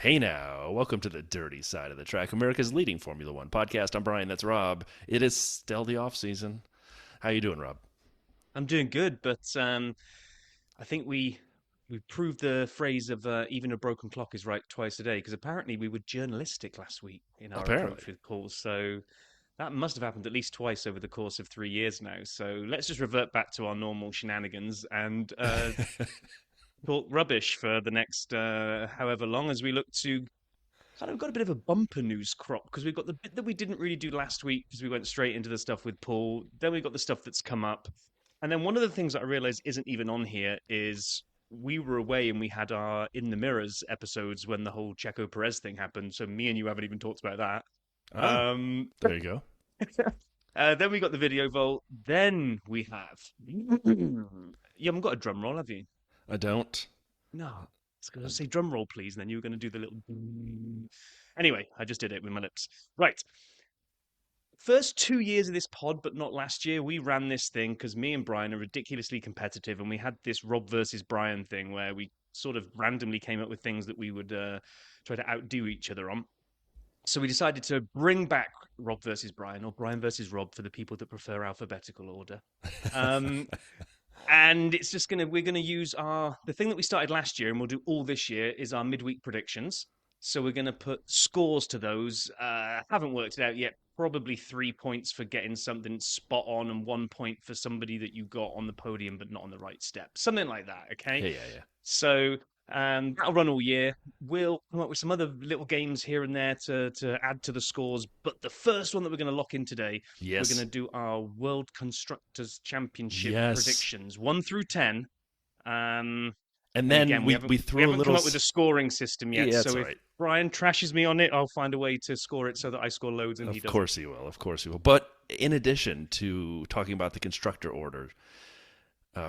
Hey now, welcome to the dirty side of the track, America's leading Formula One podcast. I'm Brian, that's Rob. It is still the off season. How you doing, Rob? I'm doing good, but I think we proved the phrase of even a broken clock is right twice a day because apparently we were journalistic last week in our Apparently. approach with calls. So that must have happened at least twice over the course of 3 years now. So let's just revert back to our normal shenanigans and talk rubbish for the next however long as we look to kind of got a bit of a bumper news crop because we've got the bit that we didn't really do last week because we went straight into the stuff with Paul. Then we got the stuff that's come up. And then one of the things that I realized isn't even on here is we were away and we had our In the Mirrors episodes when the whole Checo Perez thing happened. So me and you haven't even talked about that. Ah, there you go. Then we got the video vault. Then we have. You haven't got a drum roll, have you? I don't. No. I was going to say drum roll, please. And then you were going to do the little. Anyway, I just did it with my lips. Right. First 2 years of this pod, but not last year, we ran this thing because me and Brian are ridiculously competitive, and we had this Rob versus Brian thing where we sort of randomly came up with things that we would try to outdo each other on. So we decided to bring back Rob versus Brian, or Brian versus Rob for the people that prefer alphabetical order. Um, and it's just we're gonna use the thing that we started last year, and we'll do all this year is our midweek predictions. So we're gonna put scores to those. Haven't worked it out yet. Probably 3 points for getting something spot on, and 1 point for somebody that you got on the podium but not on the right step. Something like that. Okay. Yeah, yeah, yeah. So that'll run all year. We'll come up with some other little games here and there to add to the scores. But the first one that we're going to lock in today, we're going Yes. to do our World Constructors Championship Yes. predictions, 1 through 10. Um, And and then again, we we haven't we threw a haven't come little. up with a scoring system yet. Yeah, So that's all if right. Brian trashes me on it, I'll find a way to score it so that I score loads and he Of doesn't. course he will. Of course he will. But in addition to talking about the constructor order,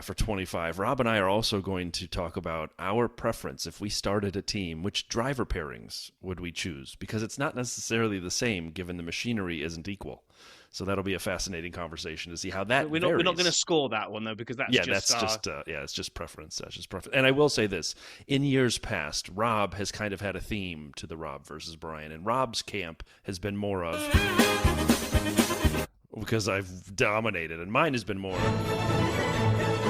for 25. Rob and I are also going to talk about our preference if we started a team, which driver pairings would we choose? Because it's not necessarily the same given the machinery isn't equal. So that'll be a fascinating conversation to see how that We're not going to varies. score that one though because that's Yeah, just that's our just yeah, it's just preference. That's just preference. And I will say this: in years past, Rob has kind of had a theme to the Rob versus Brian, and Rob's camp has been more of because I've dominated, and mine has been more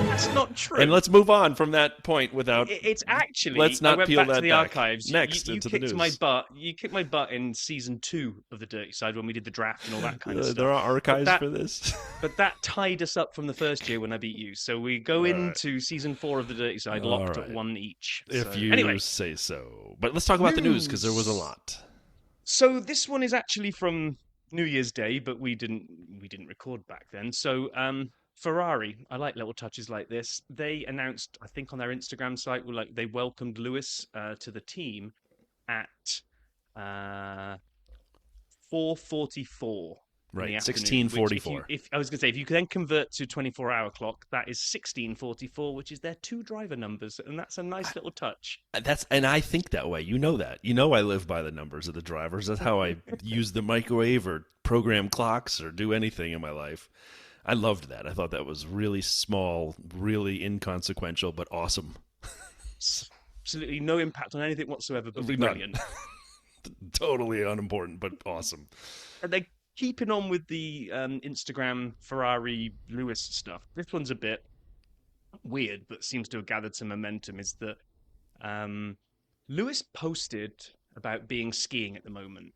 that's not and true. let's move on from that point without. It's actually, Let's I not went peel back to that the back. archives. Next, You into the kicked my news. butt. You kicked my butt in season 2 of the Dirty Side when we did the draft and all that kind of stuff. There are But archives that, for this. but that tied us up from the first year when I beat you. So we go All right. into season 4 of the Dirty Side All locked at right. one each. If So you anyway, say so. But let's talk about the news because there was a news. lot. So this one is actually from New Year's Day, but we didn't record back then. So Ferrari, I like little touches like this. They announced, I think, on their Instagram site, like they welcomed Lewis to the team at uh, 4:44 in the Right. afternoon. Which, 1644. if I was going to say, if you can then convert to 24-hour clock, that is 16:44, which is their two driver numbers, and that's a nice little touch. And I think that way. You know that. You know I live by the numbers of the drivers. That's how I use the microwave or program clocks or do anything in my life. I loved that. I thought that was really small, really inconsequential, but awesome. Absolutely no impact on anything whatsoever, but None. brilliant. Totally unimportant, but awesome. And they're keeping on with the Instagram Ferrari Lewis stuff. This one's a bit weird, but seems to have gathered some momentum. Is that um, Lewis posted about being skiing at the moment?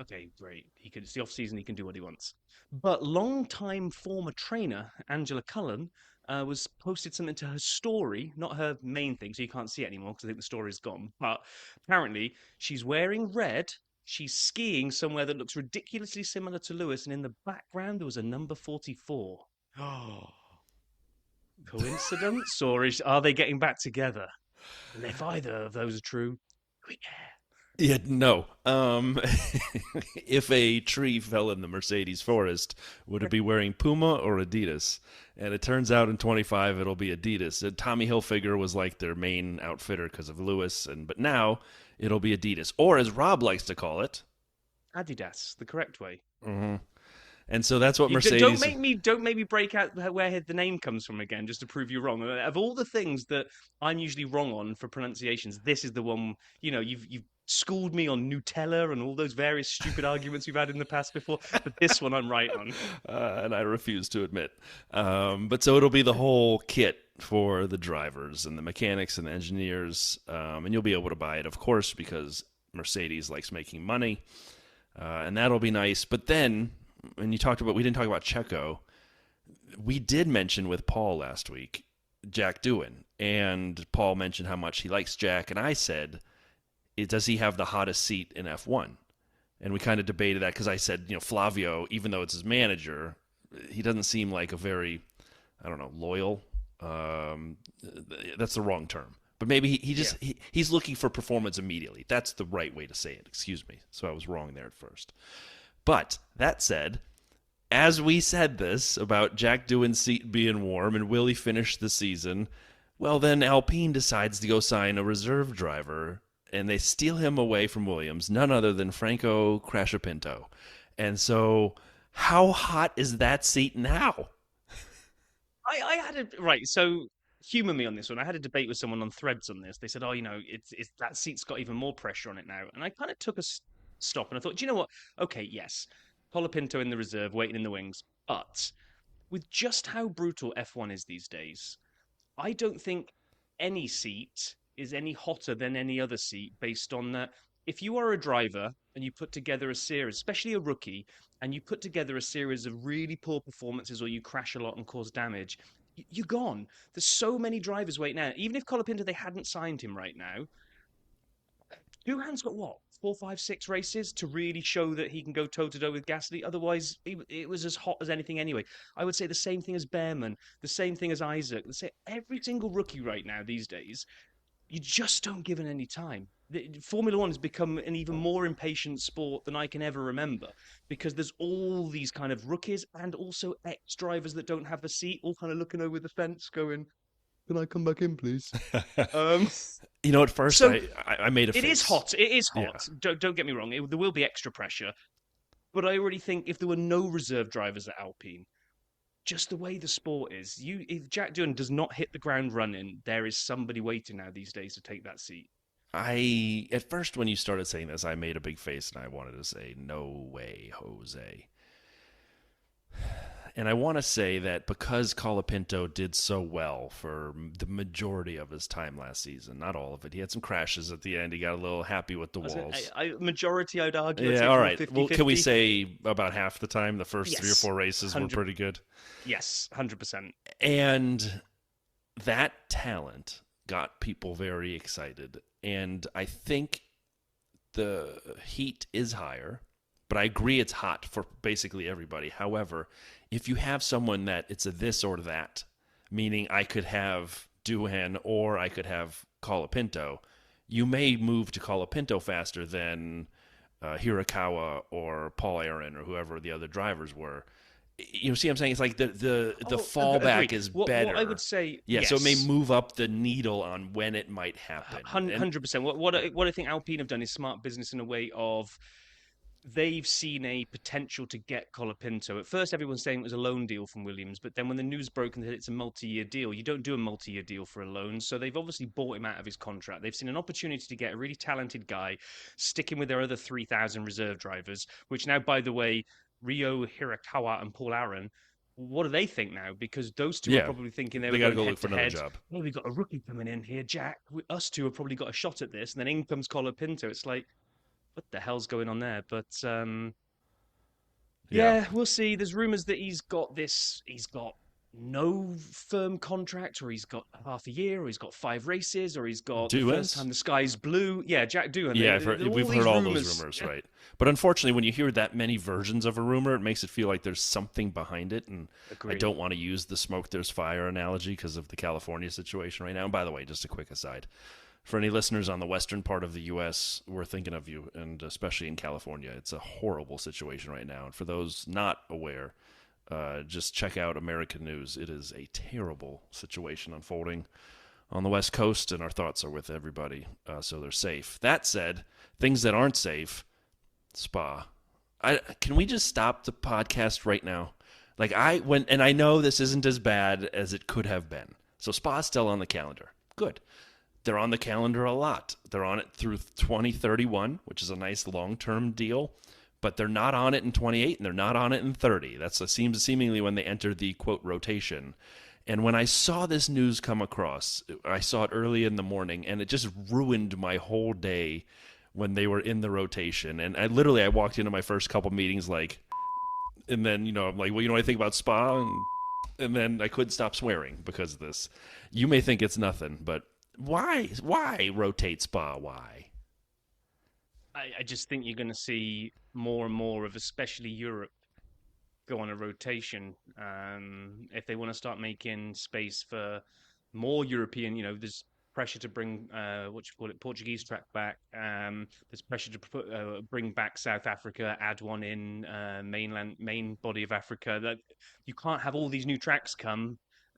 Okay, great. It's the off season. He can do what he wants. But long-time former trainer Angela Cullen was posted something to her story, not her main thing, so you can't see it anymore because I think the story's gone. But apparently, she's wearing red. She's skiing somewhere that looks ridiculously similar to Lewis, and in the background there was a number 44. Oh, coincidence, or are they getting back together? And if either of those are true, we care. Yeah, no. If a tree fell in the Mercedes forest, would it be wearing Puma or Adidas? And it turns out in 25 it'll be Adidas. Tommy Hilfiger was like their main outfitter because of Lewis, but now it'll be Adidas, or as Rob likes to call it. Adidas, the correct way. hmm And so that's what You don't Mercedes. make me break out where the name comes from again, just to prove you wrong. Of all the things that I'm usually wrong on for pronunciations, this is the one. You've schooled me on Nutella and all those various stupid arguments we've had in the past before. But this one I'm right on. And I refuse to admit. But so it'll be the whole kit for the drivers and the mechanics and the engineers, and you'll be able to buy it, of course, because Mercedes likes making money, and that'll be nice. But then, when we didn't talk about Checo. We did mention with Paul last week Jack Doohan, and Paul mentioned how much he likes Jack, and I said, does he have the hottest seat in F1? And we kind of debated that because I said, Flavio, even though it's his manager, he doesn't seem like a very, I don't know, loyal. That's the wrong term. But maybe he's looking for performance immediately. That's the right way to say it. Excuse me. So I was wrong there at first. But that said, as we said this about Jack Doohan's seat being warm and will he finish the season, well, then Alpine decides to go sign a reserve driver, and they steal him away from Williams, none other than Franco Crashapinto. And so how hot is that seat now? I had a right. So humor me on this one. I had a debate with someone on Threads on this. They said, "Oh, it's that seat's got even more pressure on it now." And I kind of took a stop and I thought, do you know what? Okay, yes, Colapinto in the reserve, waiting in the wings, but with just how brutal F1 is these days, I don't think any seat is any hotter than any other seat based on that. If you are a driver and you put together a series, especially a rookie, and you put together a series of really poor performances or you crash a lot and cause damage, you're gone. There's so many drivers waiting now. Even if Colapinto, they hadn't signed him right now, Duhan's got what? 4, 5, 6 races to really show that he can go toe to toe with Gasly. Otherwise, it was as hot as anything anyway. I would say the same thing as Behrman, the same thing as Isaac. Every single rookie right now these days, you just don't give it any time. Formula One has become an even more impatient sport than I can ever remember because there's all these kind of rookies and also ex-drivers that don't have a seat, all kind of looking over the fence going, can I come back in, please? At first so I made a face. It is hot. It is hot. Yeah. Don't get me wrong. There will be extra pressure. But I already think if there were no reserve drivers at Alpine, just the way the sport is, if Jack Doohan does not hit the ground running, there is somebody waiting now these days to take that seat. At first, when you started saying this, I made a big face and I wanted to say, no way, Jose. And I want to say that because Colapinto did so well for the majority of his time last season, not all of it, he had some crashes at the end. He got a little happy with the walls. Majority, I'd argue. Yeah, all right. 50, well, 50. Can we say about half the time, the first yes. 3 or 4 races were pretty good? Yes, 100%. And that talent got people very excited. And I think the heat is higher, but I agree it's hot for basically everybody. However, if you have someone that it's a this or that, meaning I could have Doohan or I could have Colapinto, you may move to Colapinto faster than Hirakawa or Paul Aaron or whoever the other drivers were. You see what I'm saying? It's like the fallback agreed. is better. What I would say, yeah, yes. So it may move up the needle on when it might happen. 100%. What I think Alpine have done is smart business in a way of they've seen a potential to get Colapinto. At first, everyone's saying it was a loan deal from Williams, but then when the news broke and that it's a multi-year deal, you don't do a multi-year deal for a loan. So they've obviously bought him out of his contract. They've seen an opportunity to get a really talented guy, sticking with their other 3,000 reserve drivers, which now, by the way, Ryo Hirakawa and Paul Aaron, what do they think now? Because those two are probably thinking they got to go look for another job. Well, we've got a rookie coming in here, Jack. Us two have probably got a shot at this. And then in comes Colapinto. It's like, what the hell's going on there? But we'll see. There's rumors that he's got no firm contract, or he's got half a year, or he's got 5 races, or he's got the first time the sky's blue. Yeah, Jack Doohan. Yeah, we've heard all those rumors, right? But unfortunately, when you hear that many versions of a rumor, it makes it feel like there's something behind it. And Agreed. I don't want to use the smoke there's fire analogy because of the California situation right now. And by the way, just a quick aside. For any listeners on the western part of the U.S., we're thinking of you, and especially in California. It's a horrible situation right now. And for those not aware, just check out American news. It is a terrible situation unfolding on the West Coast, and our thoughts are with everybody, so they're safe. That said, things that aren't safe, Spa. Can we just stop the podcast right now? And I know this isn't as bad as it could have been. So Spa's still on the calendar. Good. they're on the calendar a lot. They're on it through 2031, which is a nice long-term deal, but they're not on it in 28 and they're not on it in 30. That's seems seemingly when they enter the quote rotation. And when I saw this news come across, I saw it early in the morning, and it just ruined my whole day when they were in the rotation. And I walked into my first couple meetings like, and then I'm like, well, what I think about Spa, and then I couldn't stop swearing because of this. You may think it's nothing, but why rotate Spa? Why? I just think you're going to see more and more of, especially Europe, go on a rotation. If they want to start making space for more European, there's pressure to bring Portuguese track back. There's pressure to bring back South Africa, add one in main body of Africa. That you can't have all these new tracks come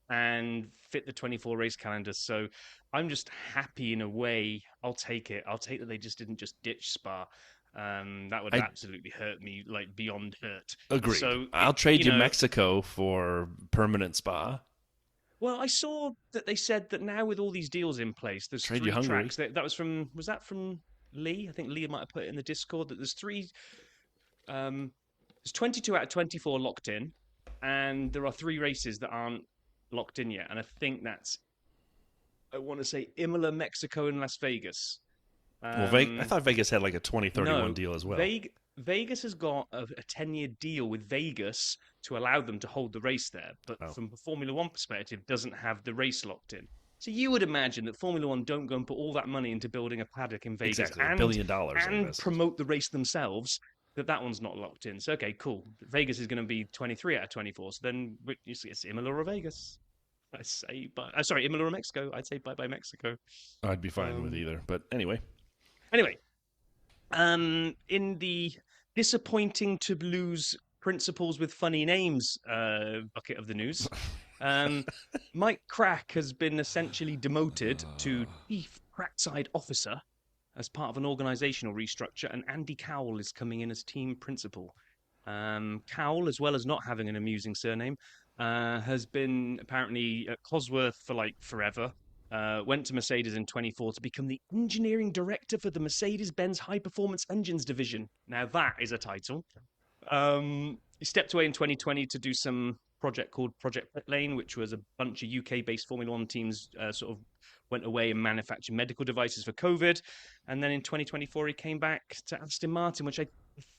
and fit the 24 race calendar. So I'm just happy in a way. I'll take it. I'll take that they just didn't just ditch Spa. That would absolutely hurt me, like beyond hurt. Agreed. So I'll trade you Mexico for permanent Spa. Well, I saw that they said that now with all these deals in place, there's Trade three you tracks. Was that from Lee? I think Lee might have put it in the Discord that there's three. There's 22 out of 24 locked in, and there are three races that aren't locked in yet. And I think I want to say Imola, Mexico, and Las Vegas. Well, I thought Vegas had like a 2031 deal as well. Vegas has got a 10-year deal with Vegas to allow them to hold the race there, but from a Formula One perspective, doesn't have the race locked in. So you would imagine that Formula One don't go and put all that money into building a paddock in Vegas exactly, and, $1 billion and promote the race themselves. That one's not locked in. So okay, cool. Vegas is going to be 23 out of 24. So then it's Imola or Vegas. I say, sorry, Imola or Mexico. I'd say bye Mexico. I'd be fine with either. But anyway, in the disappointing to lose principals with funny names bucket of the news, Mike Crack has been essentially demoted to Chief Trackside Officer as part of an organizational restructure, and Andy Cowell is coming in as team principal. Cowell, as well as not having an amusing surname, has been apparently at Cosworth for like forever. Went to Mercedes in 24 to become the engineering director for the Mercedes-Benz High Performance Engines division. Now that is a title. He stepped away in 2020 to do some project called Project Pit Lane, which was a bunch of UK-based Formula One teams sort of went away and manufactured medical devices for COVID. And then in 2024, he came back to Aston Martin, which I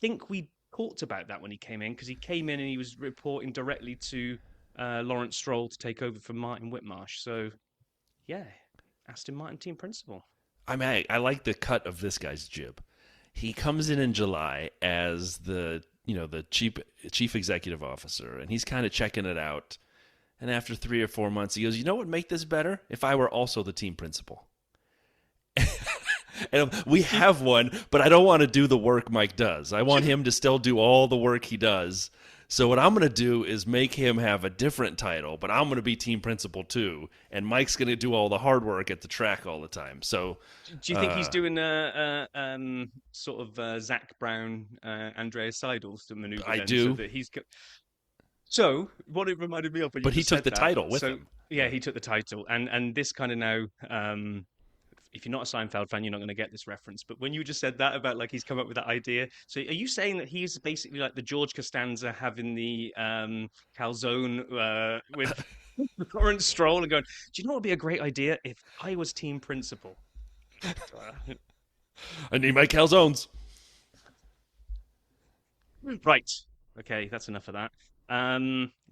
think we talked about that when he came in, because he came in and he was reporting directly to Lawrence Stroll to take over from Martin Whitmarsh. So, yeah, Aston Martin team principal. I like the cut of this guy's jib. He comes in July as the chief executive officer, and he's kind of checking it out. And after 3 or 4 months, he goes, "You know what would make this better? If I were also the team principal." And we have one, but I don't want to do the work Mike does. I want him to still do all the work he does. So what I'm going to do is make him have a different title, but I'm going to be team principal too, and Mike's going to do all the hard work at the track all the time. So, do you think he's doing sort of Zach Brown, Andreas Seidel maneuver? I do. So what it reminded me of, but he took the title with him. Yeah, he took the title, and this kind of now. If you're not a Seinfeld fan, you're not going to get this reference. But when you just said that about like he's come up with that idea, so are you saying that he's basically like the George Costanza having the calzone with Lawrence Stroll and going, "Do you know what would be a great idea if I was team principal?" I need my calzones. Right. Okay, that's enough of that.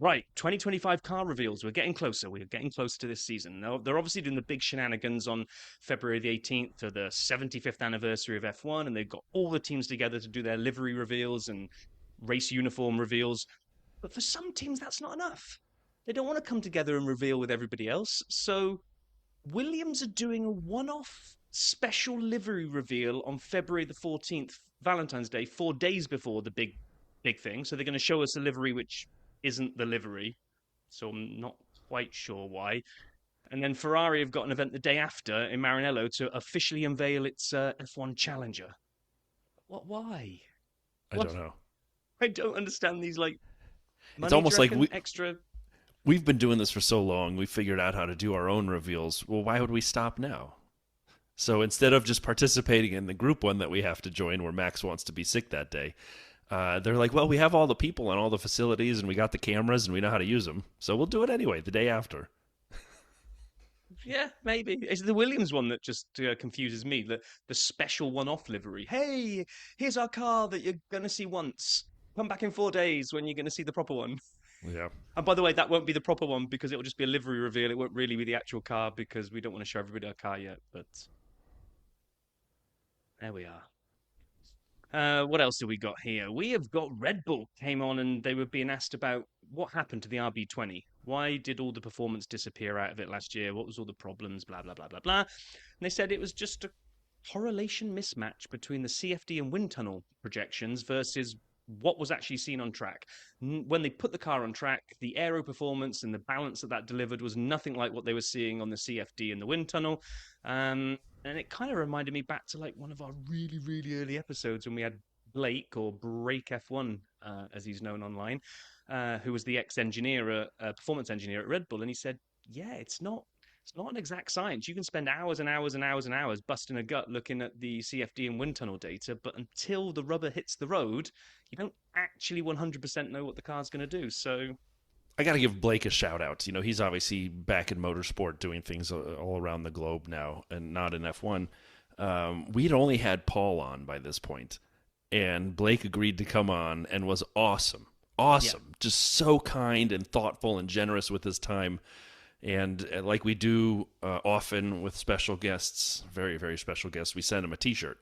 Right, 2025 car reveals. We're getting closer. We're getting closer to this season. Now, they're obviously doing the big shenanigans on February the 18th for the 75th anniversary of F1, and they've got all the teams together to do their livery reveals and race uniform reveals. But for some teams, that's not enough. They don't want to come together and reveal with everybody else. So Williams are doing a one-off special livery reveal on February the 14th, Valentine's Day, 4 days before the big thing. So they're going to show us a livery which isn't the livery. So I'm not quite sure why. And then Ferrari have got an event the day after in Maranello to officially unveil its F1 Challenger. What? Why? I don't know. I don't understand these like. It's almost like extra. We've been doing this for so long. We figured out how to do our own reveals. Well, why would we stop now? So instead of just participating in the group one that we have to join where Max wants to be sick that day, they're like, well, we have all the people and all the facilities and we got the cameras and we know how to use them. So we'll do it anyway the day after. Yeah, maybe. It's the Williams one that just confuses me. The special one-off livery. Hey, here's our car that you're going to see once. Come back in 4 days when you're going to see the proper one. Yeah. And by the way, that won't be the proper one because it will just be a livery reveal. It won't really be the actual car because we don't want to show everybody our car yet. But there we are. What else do we got here? We have got Red Bull came on and they were being asked about what happened to the RB20. Why did all the performance disappear out of it last year? What was all the problems? Blah, blah, blah, blah, blah. And they said it was just a correlation mismatch between the CFD and wind tunnel projections versus what was actually seen on track. When they put the car on track, the aero performance and the balance that delivered was nothing like what they were seeing on the CFD and the wind tunnel. And it kind of reminded me back to like one of our really, really early episodes when we had Blake, or Break F1, as he's known online, who was the ex-engineer, performance engineer at Red Bull. And he said, yeah, it's not an exact science. You can spend hours and hours and hours and hours busting a gut looking at the CFD and wind tunnel data, but until the rubber hits the road, you don't actually 100% know what the car's going to do. So I got to give Blake a shout out. You know, he's obviously back in motorsport doing things all around the globe now and not in F1. We'd only had Paul on by this point, and Blake agreed to come on and was awesome. Awesome. Yeah. Just so kind and thoughtful and generous with his time. And like we do often with special guests, very, very special guests, we send him a T-shirt.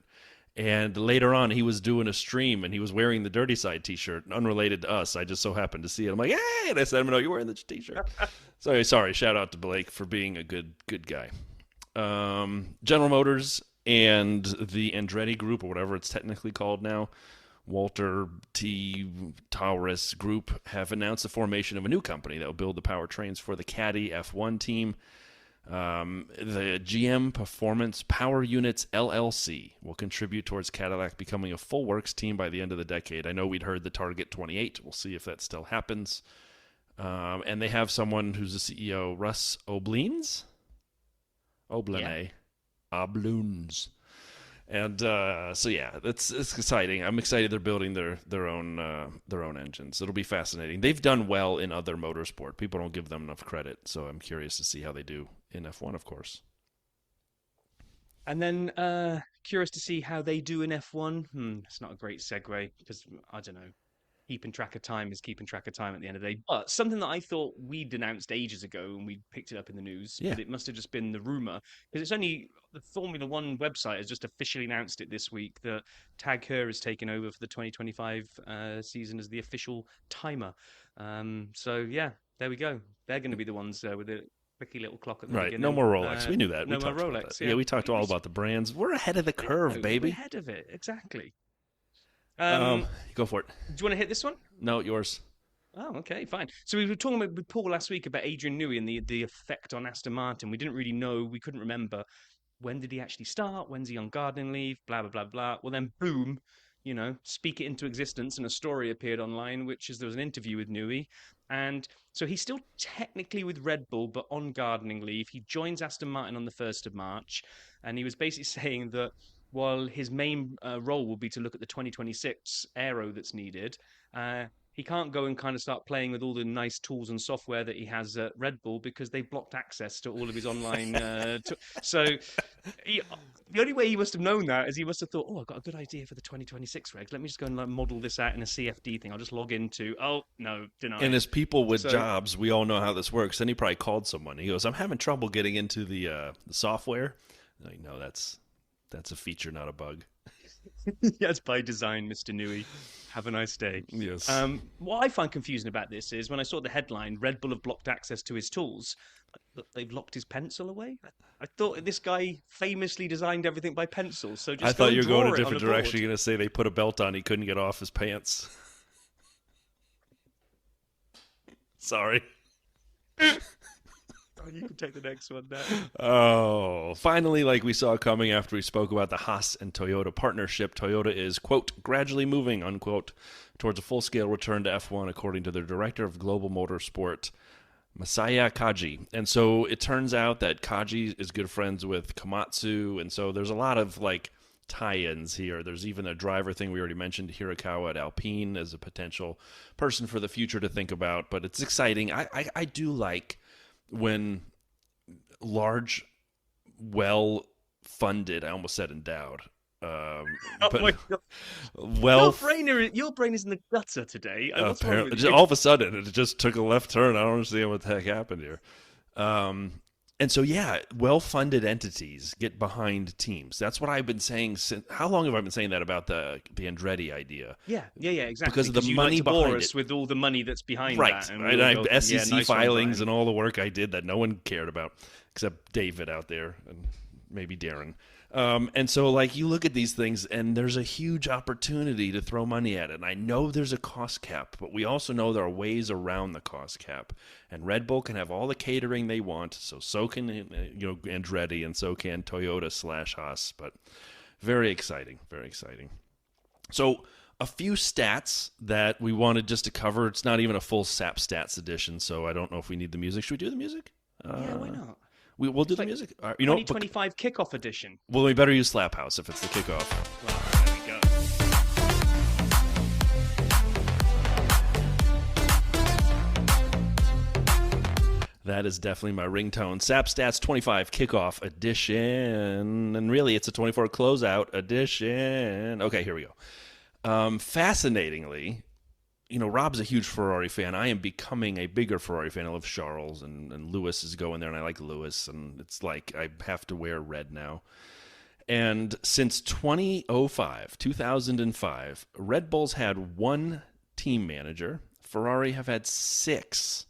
And later on, he was doing a stream, and he was wearing the Dirty Side T-shirt, unrelated to us. I just so happened to see it. I'm like, hey! And I said, no, you're wearing this T-shirt. Sorry. Shout out to Blake for being a good guy. General Motors and the Andretti Group, or whatever it's technically called now, Walter T. Taurus Group, have announced the formation of a new company that will build the powertrains for the Caddy F1 team. The GM Performance Power Units LLC will contribute towards Cadillac becoming a full works team by the end of the decade. I know we'd heard the target 28. We'll see if that still happens. And they have someone who's the CEO, Russ Oblenes? Oblene. Yeah. Oblunes. And it's exciting. I'm excited they're building their own engines. It'll be fascinating. They've done well in other motorsport. People don't give them enough credit, so I'm curious to see how they do in F1, of course. And then curious to see how they do in F1. It's not a great segue because I don't know. Keeping track of time is keeping track of time at the end of the day. But something that I thought we'd announced ages ago and we picked it up in the news, but it must have just been the rumor, because it's only the Formula One website has just officially announced it this week that Tag Heuer is taking over for the 2025 season as the official timer. So yeah, there we go. They're going to be the ones with the clicky little clock at the beginning. No more Rolex. We knew that. No more Rolex. Yeah, we talked all about the brands. We're ahead of the curve, baby. We're ahead of it, exactly. Go for it. Do you want to hit this one? No, yours. Oh, okay, fine. So we were talking with Paul last week about Adrian Newey and the effect on Aston Martin. We didn't really know. We couldn't remember. When did he actually start? When's he on gardening leave? Blah, blah, blah, blah. Well, then, boom, speak it into existence, and a story appeared online, which is there was an interview with Newey. And so he's still technically with Red Bull, but on gardening leave. He joins Aston Martin on the 1st of March. And he was basically saying that while his main role will be to look at the 2026 aero that's needed, he can't go and kind of start playing with all the nice tools and software that he has at Red Bull because they've blocked access to all of his online. So the only way he must have known that is he must have thought, oh, I've got a good idea for the 2026 regs. Let me just go and model this out in a CFD thing. I'll just log into, deny. And as people with jobs, we all know how this works. Then he probably called someone. He goes, I'm having trouble getting into the software. Like, no, that's a feature, not a bug. Yes, by design, Mr. Newey. Have a nice day. Yes. What I find confusing about this is when I saw the headline, Red Bull have blocked access to his tools, they've locked his pencil away. I thought this guy famously designed everything by pencil. So just I thought you were going a different direction. You're going to say they put a belt on, he couldn't get off his pants. Sorry. You can take the next one now. Oh, finally, like we saw coming after we spoke about the Haas and Toyota partnership, Toyota is, quote, gradually moving, unquote, towards a full-scale return to F1, according to their director of global motorsport, Masaya Kaji. And so it turns out that Kaji is good friends with Komatsu, and so there's a lot of like tie-ins here. There's even a driver thing we already mentioned, Hirakawa at Alpine as a potential person for the future to think about, but it's exciting. I do like when large, well-funded, I almost said endowed, Oh but my God. well, Your brain is in the gutter today. What's wrong apparently, with you? all of a sudden, it just took a left turn. I don't understand what the heck happened here. And so, yeah, well-funded entities get behind teams. That's what I've been saying since. How long have I been saying that about the Andretti idea? Yeah, exactly. Because of the you money like to bore behind us it. with all the money that's behind Right. that, and And we'll I go, have yeah, SEC nice one, filings Brian. and all the work I did that no one cared about except David out there and maybe Darren. And so, like, you look at these things, and there's a huge opportunity to throw money at it. And I know there's a cost cap, but we also know there are ways around the cost cap. And Red Bull can have all the catering they want, so can Andretti, and so can Toyota / Haas. But very exciting, very exciting. So a few stats that we wanted just to cover. It's not even a full SAP stats edition, so I don't know if we need the music. Should we do the music? Yeah, why not? We'll do It's the like music. 2025 kickoff edition. Well, we better use Slap House if it's the kickoff. Well, there we go. That is definitely my ringtone. SAP Stats 25 Kickoff Edition. And really, it's a 24 Closeout Edition. Okay, here we go. Fascinatingly, Rob's a huge Ferrari fan. I am becoming a bigger Ferrari fan. I love Charles, and Lewis is going there, and I like Lewis. And it's like I have to wear red now. And since 2005, Red Bull's had one team manager. Ferrari have had six.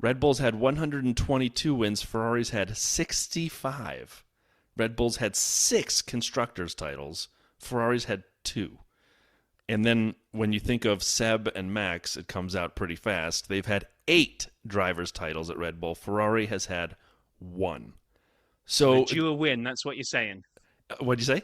Red Bulls had 122 wins. Ferraris had 65. Red Bulls had 6 constructors titles. Ferraris had 2. And then when you think of Seb and Max, it comes out pretty fast. They've had 8 drivers titles at Red Bull. Ferrari has had 1. So They're due a win. That's what you're saying. What'd you say?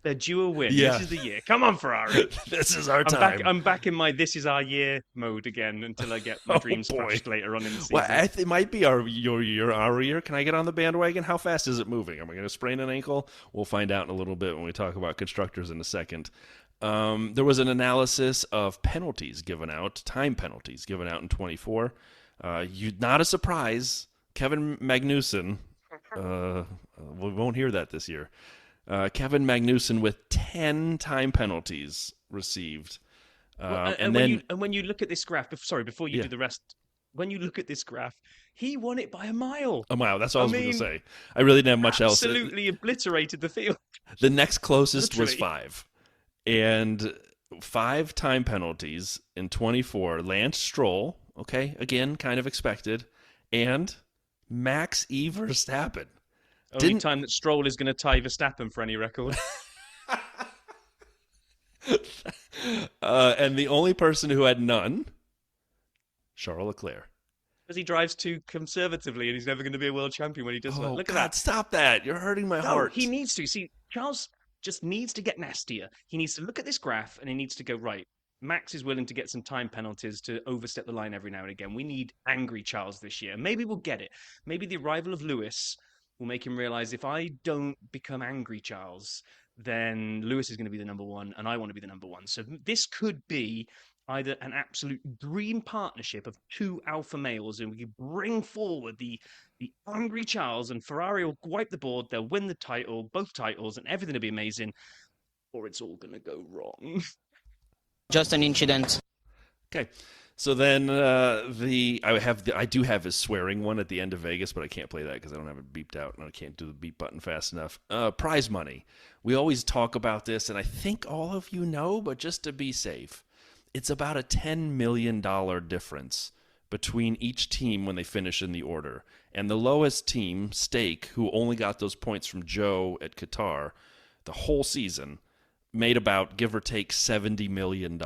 They're due a win. Yeah. This is the year. Come on, Ferrari. This is our time. I'm back in my "this is our year" mode again until I get my dreams crushed later on in the season. Well, it might be our year. Can I get on the bandwagon? How fast is it moving? Am I going to sprain an ankle? We'll find out in a little bit when we talk about constructors in a second. There was an analysis of penalties given out, time penalties given out in 24. Not a surprise. Kevin Magnussen. We won't hear that this year. Kevin Magnussen with 10 time penalties received. When you look at this graph, before you Yeah. do the rest, when you look at this graph, he won it by a mile. A mile. That's all I was going to mean, say. I really didn't have much else. Absolutely obliterated the field. The next closest was Literally. 5. And 5 time penalties in 24. Lance Stroll, okay, again, kind of expected, and Max Verstappen. Only time that Stroll is going to tie Verstappen for any record. And the only person who had none, Charles Leclerc. Because he drives too conservatively and he's never going to be a world champion when he does that. Look at that. Stop that. You're hurting my heart. He needs to. See, Charles just needs to get nastier. He needs to look at this graph and he needs to go, right, Max is willing to get some time penalties to overstep the line every now and again. We need angry Charles this year. Maybe we'll get it. Maybe the arrival of Lewis will make him realize if I don't become angry Charles, then Lewis is going to be the number one and I want to be the number one. So this could be either an absolute dream partnership of 2 alpha males and we could bring forward the angry Charles, and Ferrari will wipe the board, they'll win the title, both titles, and everything will be amazing, or it's all going to go wrong. Just an incident. Okay. So then I do have his swearing one at the end of Vegas, but I can't play that because I don't have it beeped out and I can't do the beep button fast enough. Prize money. We always talk about this, and I think all of you know, but just to be safe, it's about a $10 million difference between each team when they finish in the order. And the lowest team, Stake, who only got those points from Joe at Qatar the whole season, made about, give or take, $70 million.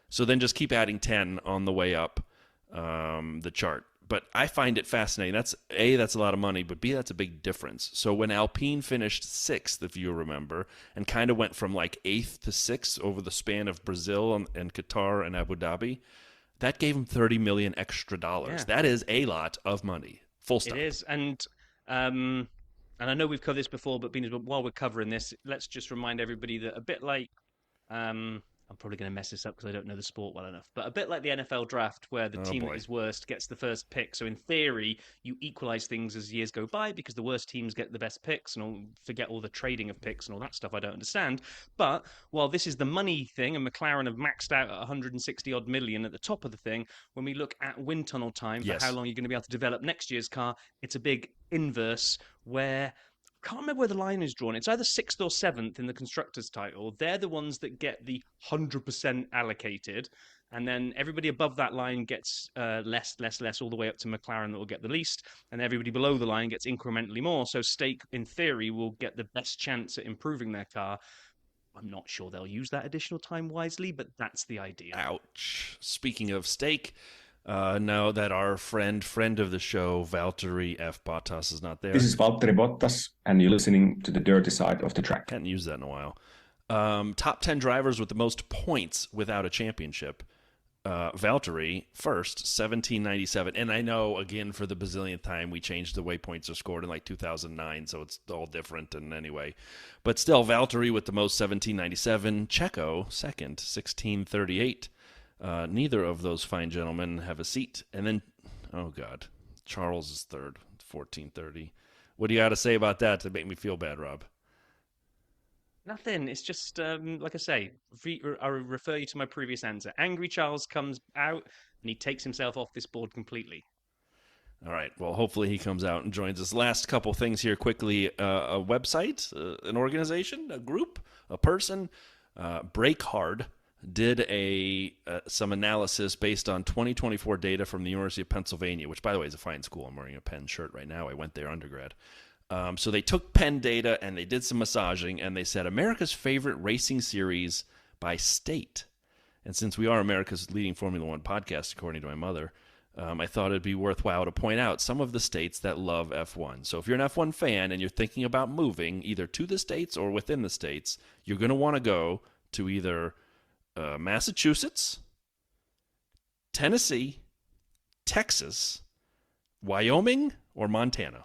So then just keep adding 10 on the way up the chart. But I find it fascinating. That's a lot of money, but B, that's a big difference. So when Alpine finished 6th, if you remember, and kind of went from like 8th to 6th over the span of Brazil and Qatar and Abu Dhabi, That gave him $30 million extra dollars. Yeah. That is a lot of money. Full stop. It is, and I know we've covered this before, but while we're covering this, let's just remind everybody that a bit like I'm probably going to mess this up because I don't know the sport well enough, but a bit like the NFL draft where the team that is worst gets the first pick. So in theory, you equalize things as years go by because the worst teams get the best picks, and forget all the trading of picks and all that stuff I don't understand. But while this is the money thing, and McLaren have maxed out at 160 odd million at the top of the thing, when we look at wind tunnel time for how long you're going to be able to develop next year's car, it's a big inverse where can't remember where the line is drawn. It's either 6th or 7th in the Constructors title. They're the ones that get the 100% allocated. And then everybody above that line gets less, all the way up to McLaren that will get the least. And everybody below the line gets incrementally more. So Stake, in theory, will get the best chance at improving their car. I'm not sure they'll use that additional time wisely, but that's the idea. Ouch. Speaking of Stake, now that our friend of the show, Valtteri F. Bottas, is not there. This is Valtteri Bottas, and you're listening to the dirty side of the track. Hadn't used that in a while. Top 10 drivers with the most points without a championship. Valtteri, first, 1797. And I know, again, for the bazillionth time, we changed the way points are scored in like 2009, so it's all different. And anyway, but still, Valtteri with the most, 1797. Checo, second, 1638. Neither of those fine gentlemen have a seat. And then, oh God, Charles is third, 1430. What do you got to say about that to make me feel bad, Rob? Nothing. It's just, like I say, I refer you to my previous answer. Angry Charles comes out and he takes himself off this board completely. All right. Well, hopefully he comes out and joins us. Last couple things here quickly. A website, an organization, a group, a person, Break Hard, did some analysis based on 2024 data from the University of Pennsylvania, which, by the way, is a fine school. I'm wearing a Penn shirt right now. I went there undergrad. So they took Penn data and they did some massaging, and they said America's favorite racing series by state. And since we are America's leading Formula One podcast, according to my mother, I thought it'd be worthwhile to point out some of the states that love F1. So if you're an F1 fan and you're thinking about moving either to the states or within the states, you're going to want to go to either Massachusetts, Tennessee, Texas, Wyoming, or Montana.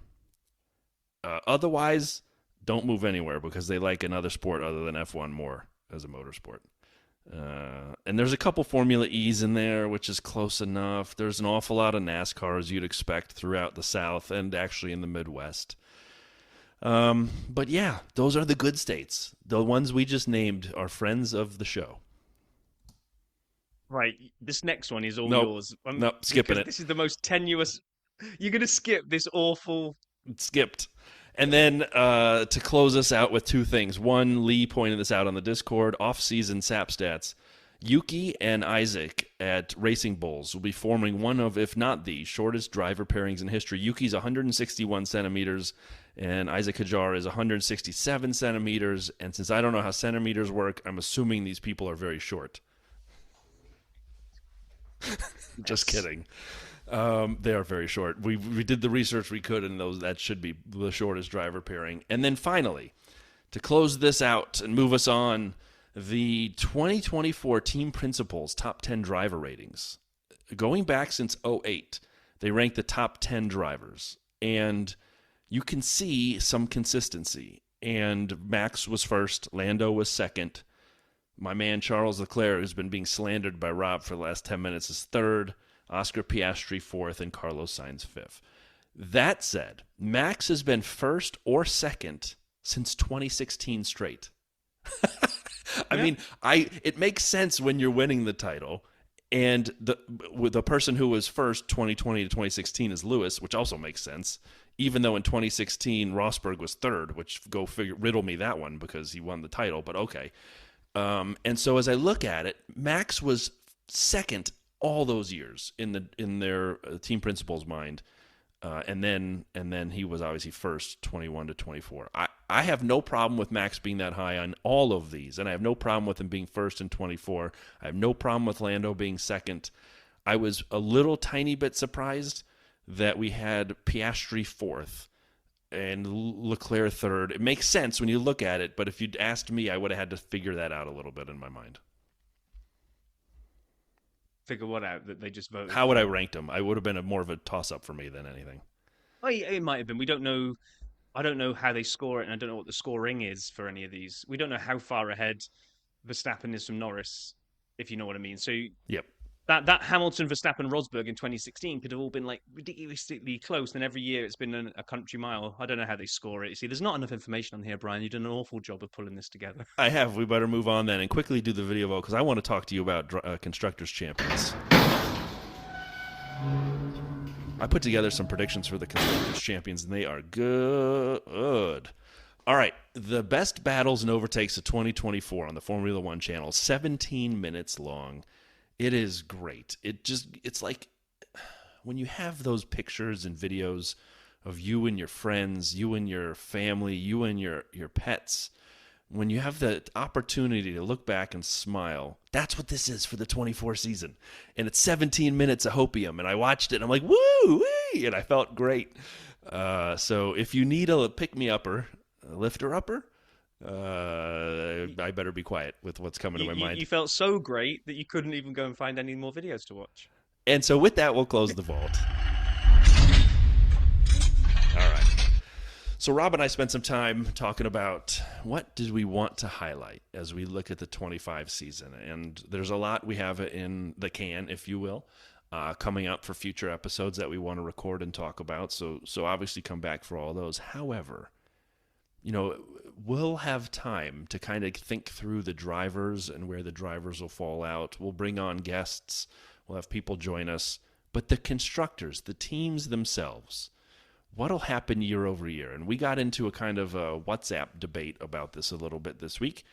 Otherwise, don't move anywhere because they like another sport other than F1 more as a motorsport. And there's a couple Formula E's in there, which is close enough. There's an awful lot of NASCAR, as you'd expect, throughout the South and actually in the Midwest. But yeah, those are the good states. The ones we just named are friends of the show. Right. This next one is all yours. Nope, skipping it. This is the most tenuous. You're going to skip this awful. It skipped. And then to close us out with two things. One, Lee pointed this out on the Discord, off-season SAP stats. Yuki and Isaac at Racing Bulls will be forming one of, if not the, shortest driver pairings in history. Yuki's 161 centimeters, and Isaac Hajar is 167 centimeters. And since I don't know how centimeters work, I'm assuming these people are very short. Just kidding. They are very short. We did the research we could, and that should be the shortest driver pairing. And then finally, to close this out and move us on, the 2024 Team Principals top 10 driver ratings. Going back since 2008, they ranked the top 10 drivers. And you can see some consistency. And Max was first. Lando was second. My man Charles Leclerc, who's been being slandered by Rob for the last 10 minutes, is third. Oscar Piastri fourth, and Carlos Sainz fifth. That said, Max has been first or second since 2016 straight. I mean, it makes sense when you're winning the title, and the person who was first 2020 to 2016 is Lewis, which also makes sense. Even though in 2016 Rosberg was third, which go figure, riddle me that one because he won the title, but okay. And so as I look at it, Max was second all those years in their team principal's mind, and then he was obviously first 21 to 24. I have no problem with Max being that high on all of these, and I have no problem with him being first in 24. I have no problem with Lando being second. I was a little tiny bit surprised that we had Piastri fourth and Leclerc third. It makes sense when you look at it, but if you'd asked me, I would have had to figure that out a little bit in my mind. figure what out that they just voted? How would I rank them? I would have been more of a toss-up for me than anything. Oh, yeah, it might have been. We don't know. I don't know how they score it, and I don't know what the scoring is for any of these. We don't know how far ahead Verstappen is from Norris, if you know what I mean. So Yep. that Hamilton, Verstappen, Rosberg in 2016 could have all been like ridiculously close. And every year it's been a country mile. I don't know how they score it. You see, there's not enough information on here, Brian. You've done an awful job of pulling this together. I have. We better move on then and quickly do the video vote because I want to talk to you about Constructors Champions. I put together some predictions for the Constructors Champions, and they are good. All right, the best battles and overtakes of 2024 on the Formula One channel, 17 minutes long. It is great. It's like when you have those pictures and videos of you and your friends, you and your family, you and your pets, when you have the opportunity to look back and smile, that's what this is for the 24 season. And it's 17 minutes of hopium, and I watched it, and I'm like, woo-wee, and I felt great. So if you need a pick-me-upper, a lifter-upper, I better be quiet with what's coming to my mind. You felt so great that you couldn't even go and find any more videos to watch. And so with that, we'll close the vault. All right. So Rob and I spent some time talking about what did we want to highlight as we look at the 25 season. And there's a lot we have in the can, if you will, coming up for future episodes that we want to record and talk about. So obviously come back for all those. However, we'll have time to kind of think through the drivers and where the drivers will fall out. We'll bring on guests. We'll have people join us. But the constructors, the teams themselves, what'll happen year over year? And we got into a kind of a WhatsApp debate about this a little bit this week.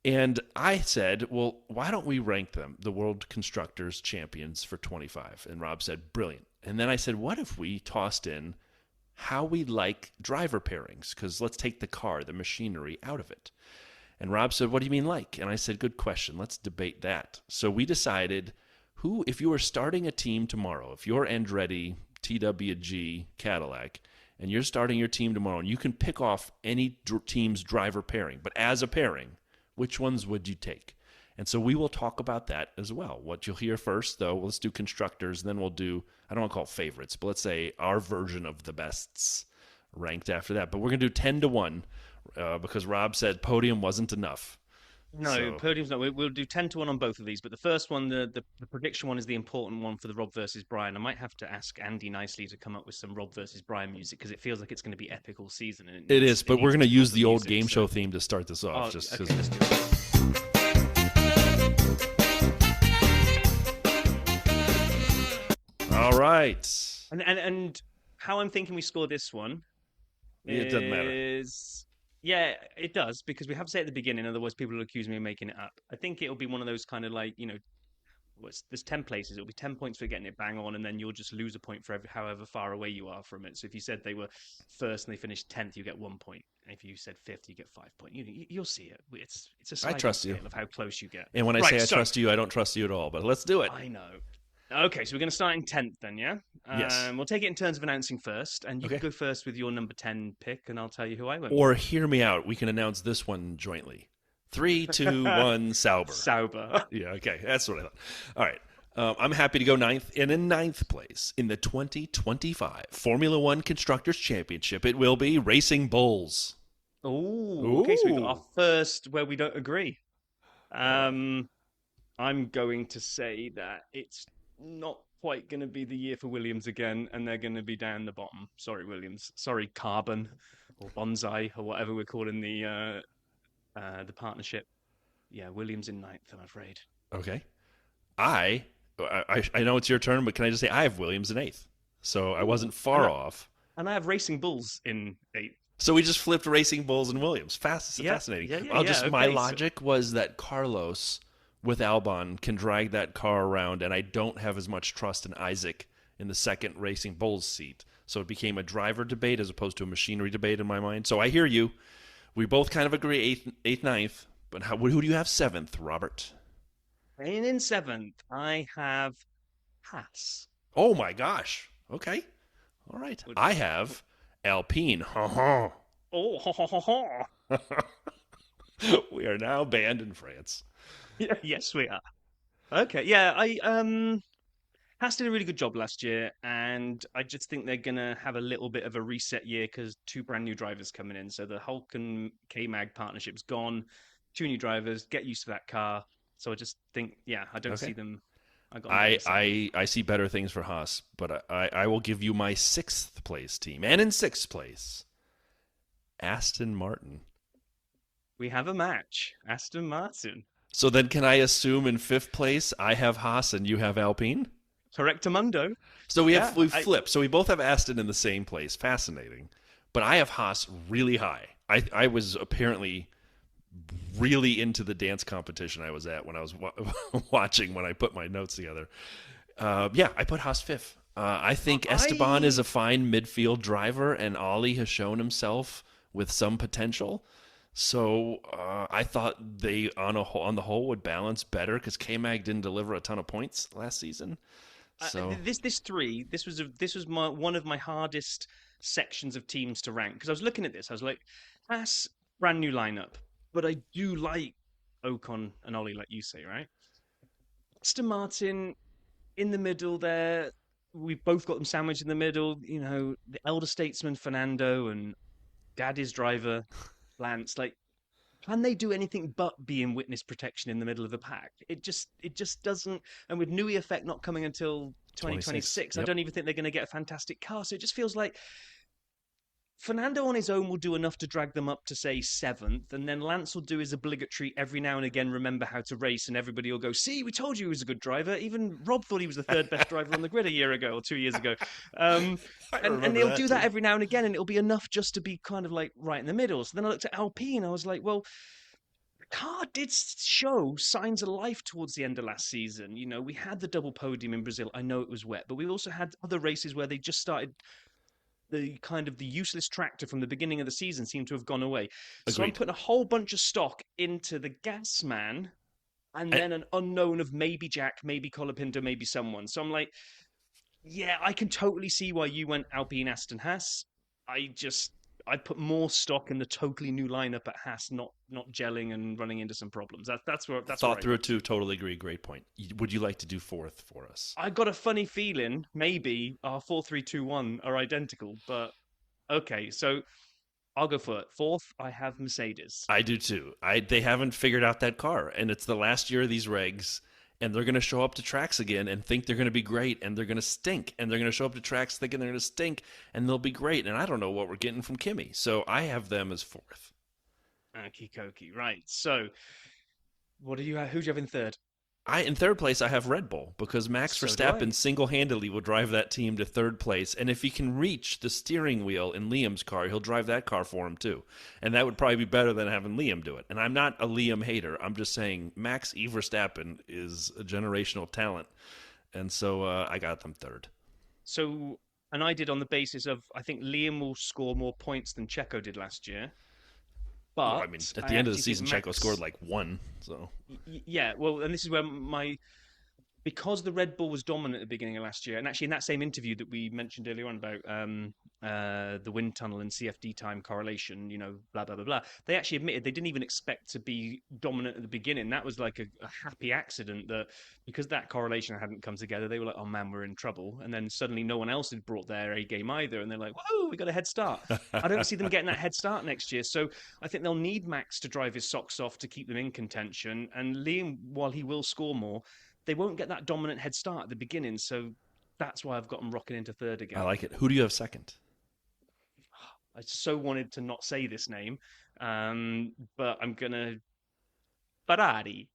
And I said, well, why don't we rank them, the World Constructors Champions for 25? And Rob said, brilliant. And then I said, what if we tossed in how we like driver pairings? Because let's take the car, the machinery out of it. And Rob said, what do you mean like? And I said, good question. Let's debate that. So we decided if you were starting a team tomorrow, if you're Andretti, TWG, Cadillac, and you're starting your team tomorrow, and you can pick off any team's driver pairing, but as a pairing, which ones would you take? And so we will talk about that as well. What you'll hear first, though, let's do constructors, then we'll do, I don't want to call it favorites, but let's say our version of the bests ranked after that. But we're going to do 10 to 1 because Rob said podium wasn't enough. No, podium's not. We'll do 10 to 1 on both of these, but the first one, the prediction one, is the important one for the Rob versus Brian. I might have to ask Andy nicely to come up with some Rob versus Brian music because it feels like it's going to be epic all season. And it is, but we're going to use the old game show theme to start this off. Okay, let's do it. All right. And how I'm thinking we score this one It doesn't matter. Yeah, it does, because we have to say at the beginning, otherwise people will accuse me of making it up. I think it'll be one of those kind of like, there's 10 places. It'll be 10 points for getting it bang on, and then you'll just lose a point for however far away you are from it. So if you said they were first and they finished 10th, you get 1 point. And if you said 5th, you get 5 points. You'll see it. It's a sliding scale of how close you get. And when I say I trust you, I don't trust you at all, but let's do it. I know. Okay, so we're going to start in 10th then, yeah? Yes. We'll take it in terms of announcing first, and you can go first with your number 10 pick, and I'll tell you who I went Or hear me out. We can announce this one jointly. 3, 2, 1, Sauber. Sauber. Yeah, okay. That's what I thought. All right. I'm happy to go 9th. And in 9th place, in the 2025 Formula One Constructors Championship, it will be Racing Bulls. Ooh. Okay, so we got our first where we don't agree. I'm going to say that it's not quite going to be the year for Williams again, and they're going to be down the bottom. Sorry, Williams. Sorry, Carbon or Bonsai or whatever we're calling the partnership. Yeah, Williams in 9th, I'm afraid. Okay. I know it's your turn, but can I just say I have Williams in 8th. So I wasn't far off. And I have Racing Bulls in 8th. So we just flipped Racing Bulls and Williams. Fascinating. Yeah, my logic was that Carlos with Albon can drag that car around, and I don't have as much trust in Isaac in the second Racing Bulls seat. So it became a driver debate as opposed to a machinery debate in my mind. So I hear you. We both kind of agree 8th, 9th. But who do you have 7th, Robert? And in 7th, I have Haas. Oh, my gosh. Okay. All right. I have Alpine. Oh, ho, ho, ho, ho. We are now banned in France. Yes, we are. Okay, yeah, Haas did a really good job last year, and I just think they're gonna have a little bit of a reset year because two brand new drivers coming in. So the Hulk and K-Mag partnership's gone. Two new drivers, get used to that car. So I just think, yeah, I don't see Okay. them. I got them I getting seventh. I I see better things for Haas, but I will give you my sixth place team, and in sixth place, Aston Martin. We have a match, Aston Martin. So then, can I assume in fifth place I have Haas and you have Alpine? Correctamundo. So Yeah, we've flipped. So we both have Aston in the same place. Fascinating. But I have Haas really high. I was apparently really into the dance competition I was at when I was watching when I put my notes together. Yeah, I put Haas fifth. I think Esteban is a fine midfield driver, and Ollie has shown himself with some potential. So I thought they on the whole would balance better because K-Mag didn't deliver a ton of points last season. So this was my one of my hardest sections of teams to rank because I was looking at this. I was like, Haas, brand new lineup, but I do like Ocon and Ollie, like you say, right? Aston Martin in the middle there. We've both got them sandwiched in the middle. You know, the elder statesman Fernando and Daddy's driver Lance. Like, can they do anything but be in witness protection in the middle of the pack? It just doesn't. And with Nui effect not coming until 2026, I Yep. don't even think they're going to get a fantastic car. So it just feels like Fernando on his own will do enough to drag them up to say seventh, and then Lance will do his obligatory every now and again remember how to race, and everybody will go, "See, we told you he was a good driver." Even Rob thought he was the third best driver on the grid a year ago or 2 years ago. And they'll do that every now and again, and it'll be enough just to be kind of like right in the middle. So then I looked at Alpine, I was like, well, the car did show signs of life towards the end of last season. You know, we had the double podium in Brazil. I know it was wet, but we also had other races where they just started the kind of the useless tractor from the beginning of the season seemed to have gone away. So I'm Agreed. putting a whole bunch of stock into the gas man and And then an unknown of maybe Jack, maybe Colapinto, maybe someone. So I'm like, yeah, I can totally see why you went Alpine Aston Haas. I put more stock in the totally new lineup at Haas, not gelling and running into some problems. That's where thought I through it got to. too. Totally agree. Great point. Would you like to do fourth for us? I got a funny feeling maybe our 4-3-2-1 are identical, but okay, so I'll go for it. Fourth, I have Mercedes. I do too. They haven't figured out that car, and it's the last year of these regs, and they're going to show up to tracks again and think they're going to be great, and they're going to stink, and they're going to show up to tracks thinking they're going to stink, and they'll be great. And I don't know what we're getting from Kimmy, so I have them as fourth. Okie dokie. Right. So, what do you have? Who do you have in third? In third place, I have Red Bull because Max So do I. Verstappen single-handedly will drive that team to third place, and if he can reach the steering wheel in Liam's car, he'll drive that car for him too, and that would probably be better than having Liam do it. And I'm not a Liam hater. I'm just saying Max Verstappen is a generational talent, and so I got them third. So, and I did on the basis of I think Liam will score more points than Checo did last year. Well, But I mean, at I the end of the actually think season, Checo Max. scored like one, so Yeah, well, and this is where because the Red Bull was dominant at the beginning of last year, and actually in that same interview that we mentioned earlier on about the wind tunnel and CFD time correlation, you know, blah blah blah blah, they actually admitted they didn't even expect to be dominant at the beginning. That was like a happy accident that because that correlation hadn't come together, they were like, oh man, we're in trouble. And then suddenly no one else had brought their A game either, and they're like, whoa, we got a head start. I don't see them getting that head start next year, so I think they'll need Max to drive his socks off to keep them in contention. And Liam, while he will score more, they won't get that dominant head start at the beginning. So that's why I've got them rocking into third again. I like it. Who do you have second? I so wanted to not say this name, but I'm gonna Ferrari.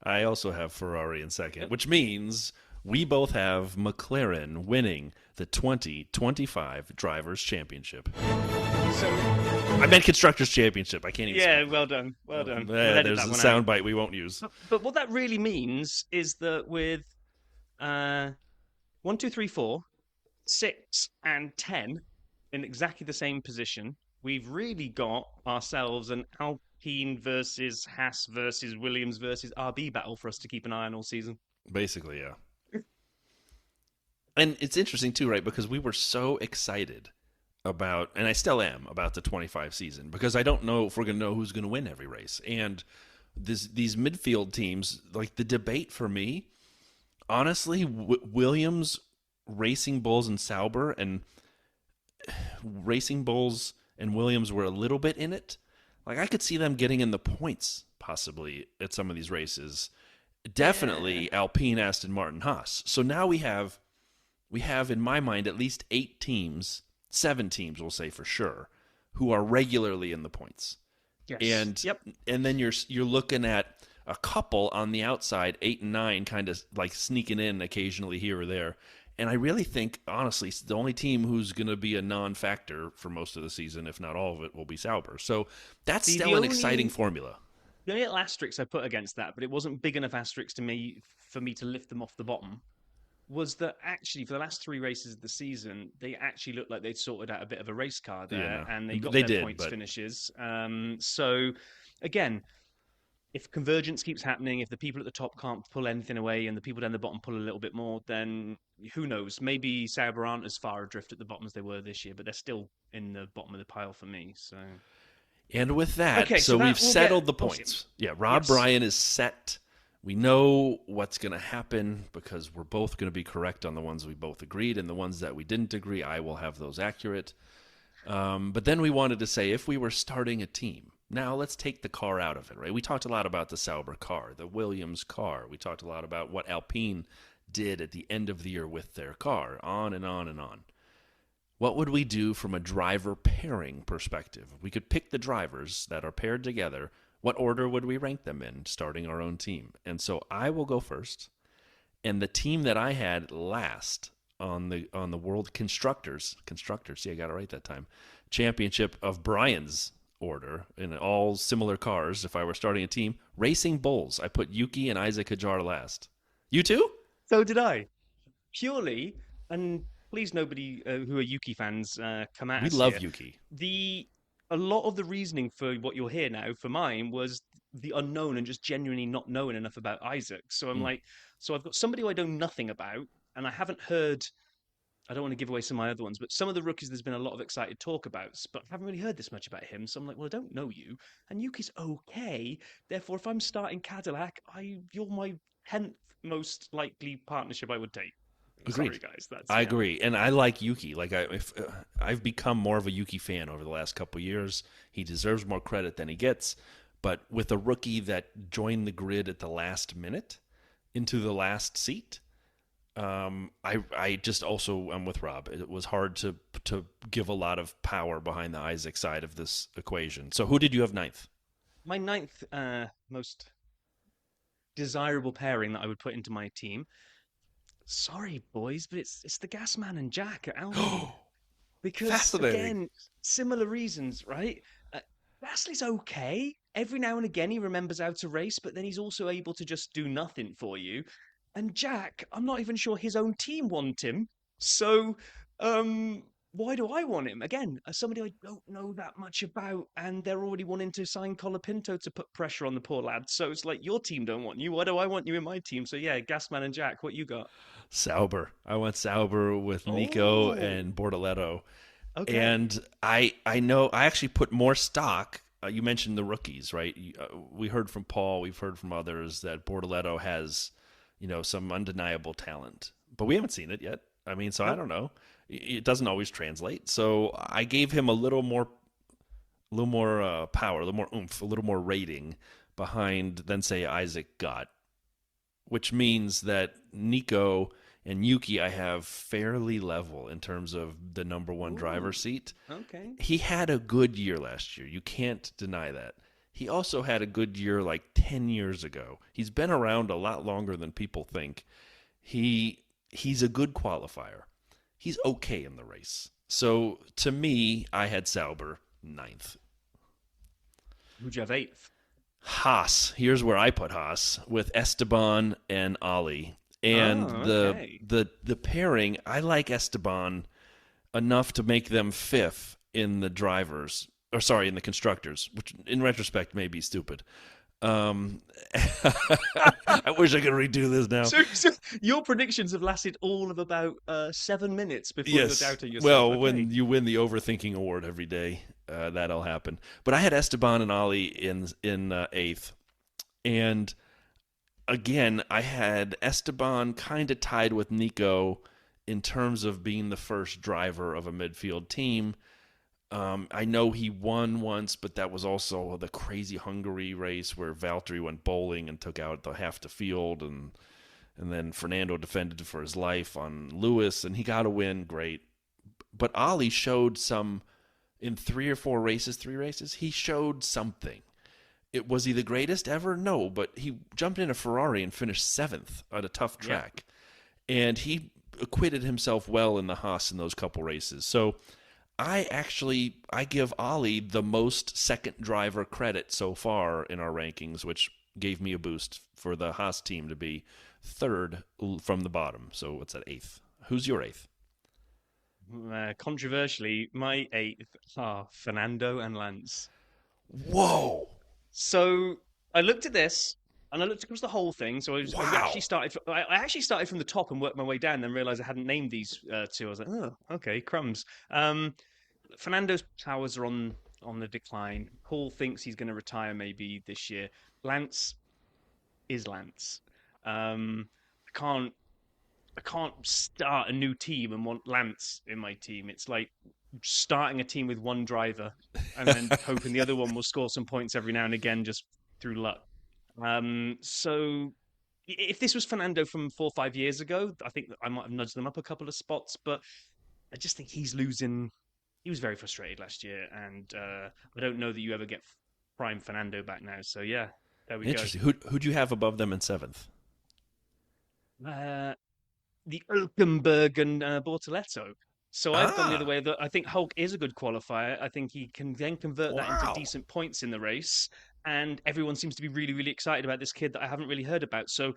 I also have Ferrari in second, which means we both have McLaren winning the 2025 Drivers' Championship. So I meant Constructors' Championship. I can't even yeah, speak. well done, well done. We'll Yeah, edit there's that a one out. soundbite we won't use. But what that really means is that with 1, 2, 3, 4, 6, and 10 in exactly the same position, we've really got ourselves an Alpine versus Haas versus Williams versus RB battle for us to keep an eye on all season. Basically, yeah. And it's interesting too, right? Because we were so excited about, and I still am, about the 25 season because I don't know if we're going to know who's going to win every race. And these midfield teams, like the debate for me honestly, Williams, Racing Bulls, and Sauber, and Racing Bulls and Williams were a little bit in it. Like, I could see them getting in the points possibly at some of these races. Definitely Alpine, Aston Martin, Haas. So now we have in my mind at least 7 teams, we'll say for sure, who are regularly in the points. Yes. And then you're looking at a couple on the outside, 8 and 9, kind of like sneaking in occasionally here or there. And I really think, honestly, the only team who's going to be a non-factor for most of the season, if not all of it, will be Sauber. So that's still an exciting formula. The only little asterisk I put against that, but it wasn't big enough asterisk for me to lift them off the bottom, was that actually for the last 3 races of the season, they actually looked like they'd sorted out a bit of a race car there, and they got their points finishes. So again, if convergence keeps happening, if the people at the top can't pull anything away and the people down the bottom pull a little bit more, then who knows? Maybe Sauber aren't as far adrift at the bottom as they were this year, but they're still in the bottom of the pile for me. So, and with that, we've settled the points. Yeah, Rob Bryan is set. We know what's going to happen because we're both going to be correct on the ones we both agreed, and the ones that we didn't agree, I will have those accurate. But then we wanted to say, if we were starting a team, now let's take the car out of it, right? We talked a lot about the Sauber car, the Williams car. We talked a lot about what Alpine did at the end of the year with their car, on and on and on. What would we do from a driver pairing perspective? If we could pick the drivers that are paired together, what order would we rank them in, starting our own team? And so I will go first. And the team that I had last on the World Constructors, see, I got it right that time, championship of Brian's order in all similar cars, if I were starting a team, Racing Bulls. I put Yuki and Isaac Hajar last. You too? So did I. Purely, and please nobody who are Yuki fans come at us. We love here. Yuki. A lot of the reasoning for what you'll hear now for mine was the unknown and just genuinely not knowing enough about Isaac. So I'm like, so I've got somebody who I know nothing about, and I haven't heard, I don't want to give away some of my other ones, but some of the rookies there's been a lot of excited talk about, but I haven't really heard this much about him. So I'm like, well, I don't know you, and Yuki's okay. Therefore, if I'm starting Cadillac, you're my 10th most likely partnership I would take. Agreed. Sorry, guys. I agree, and I like Yuki. Like I've become more of a Yuki fan over the last couple of years. He deserves more credit than he gets. But with a rookie that joined the grid at the last minute into the last seat, I just also I'm with Rob. It was hard to give a lot of power behind the Isaac side of this equation. So who did you have ninth? My ninth most desirable pairing that I would put into my team. Sorry, boys, but it's the Gasman and Jack at Alpine. Because, again, similar reasons, right? Gasly's okay. Every now and again he remembers how to race, but then he's also able to just do nothing for you. And Jack, I'm not even sure his own team want him. So, why do I want him? Again, as somebody I don't know that much about, and they're already wanting to sign Colapinto to put pressure on the poor lad. So it's like, your team don't want you. Why do I want you in my team? So yeah, Gasman and Jack, what you got? Sauber. I went Sauber with Nico and Bortoletto. Okay. And I know I actually put more stock. You mentioned the rookies, right? We heard from Paul, we've heard from others that Bortoletto has, some undeniable talent, but we haven't seen it yet. I mean, so I don't know. It doesn't always translate. So I gave him a little more power, a little more oomph, a little more rating behind than say Isaac got, which means that Nico and Yuki I have fairly level in terms of the number one driver seat. Okay. He had a good year last year. You can't deny that. He also had a good year like 10 years ago. He's been around a lot longer than people think. He's a good qualifier. He's okay in the race. So to me, I had Sauber ninth. Who'd you have eighth? Haas. Here's where I put Haas with Esteban and Ali. And the pairing, I like Esteban enough to make them fifth in the in the constructors, which in retrospect may be stupid. I wish I could redo this now. So your predictions have lasted all of about 7 minutes before you're doubting yourself. Well, when you win the overthinking award every day, that'll happen. But I had Esteban and Ali in eighth, and again, I had Esteban kind of tied with Nico in terms of being the first driver of a midfield team. I know he won once, but that was also the crazy Hungary race where Valtteri went bowling and took out half the field, and then Fernando defended for his life on Lewis, and he got a win. Great. But Ali showed some in three races, he showed something. Was he the greatest ever? No, but he jumped in a Ferrari and finished 7th at a tough track. Yeah. And he acquitted himself well in the Haas in those couple races. So I give Ali the most second driver credit so far in our rankings, which gave me a boost for the Haas team to be 3rd from the bottom. So what's that, 8th? Who's your 8th? Controversially, my 8th are Fernando and Lance. Whoa! So I looked at this and I looked across the whole thing. So I actually started from the top and worked my way down, and then realized I hadn't named these two. I was like, oh, okay, crumbs. Fernando's powers are on the decline. Paul thinks he's going to retire maybe this year. Lance is Lance. I can't start a new team and want Lance in my team. It's like starting a team with one driver and then hoping the other one will score some points every now and again just through luck. So if this was Fernando from 4 or 5 years ago, I think I might have nudged them up a couple of spots, but I just think he's losing. He was very frustrated last year, and I don't know that you ever get prime Fernando back now. So yeah, there we go. Interesting. Who'd you have above them in 7th? The Hülkenberg and Bortoletto. So I've gone the other way. That I think Hulk is a good qualifier. I think he can then convert that into decent points in the race. And everyone seems to be really, really excited about this kid that I haven't really heard about. So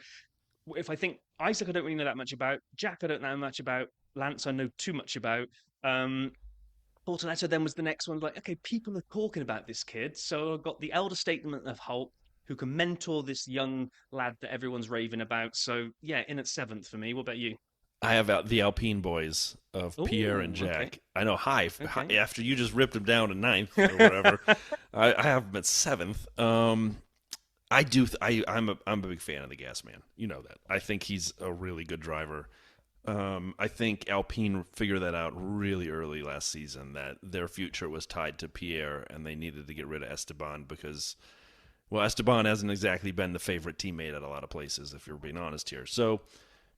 if I think Isaac, I don't really know that much about. Jack, I don't know much about. Lance, I know too much about. Bortoletto then was the next one. Like, okay, people are talking about this kid. So I've got the elder statesman of Hulk, who can mentor this young lad that everyone's raving about. So, yeah, in at 7th for me. What about you? I have the Alpine boys of Pierre and Jack. Okay. I know, high. After you just ripped him down to 9th or whatever, I have him at 7th. I'm a big fan of the Gas Man. You know that. I think he's a really good driver. I think Alpine figured that out really early last season, that their future was tied to Pierre, and they needed to get rid of Esteban because... Well, Esteban hasn't exactly been the favorite teammate at a lot of places, if you're being honest here. So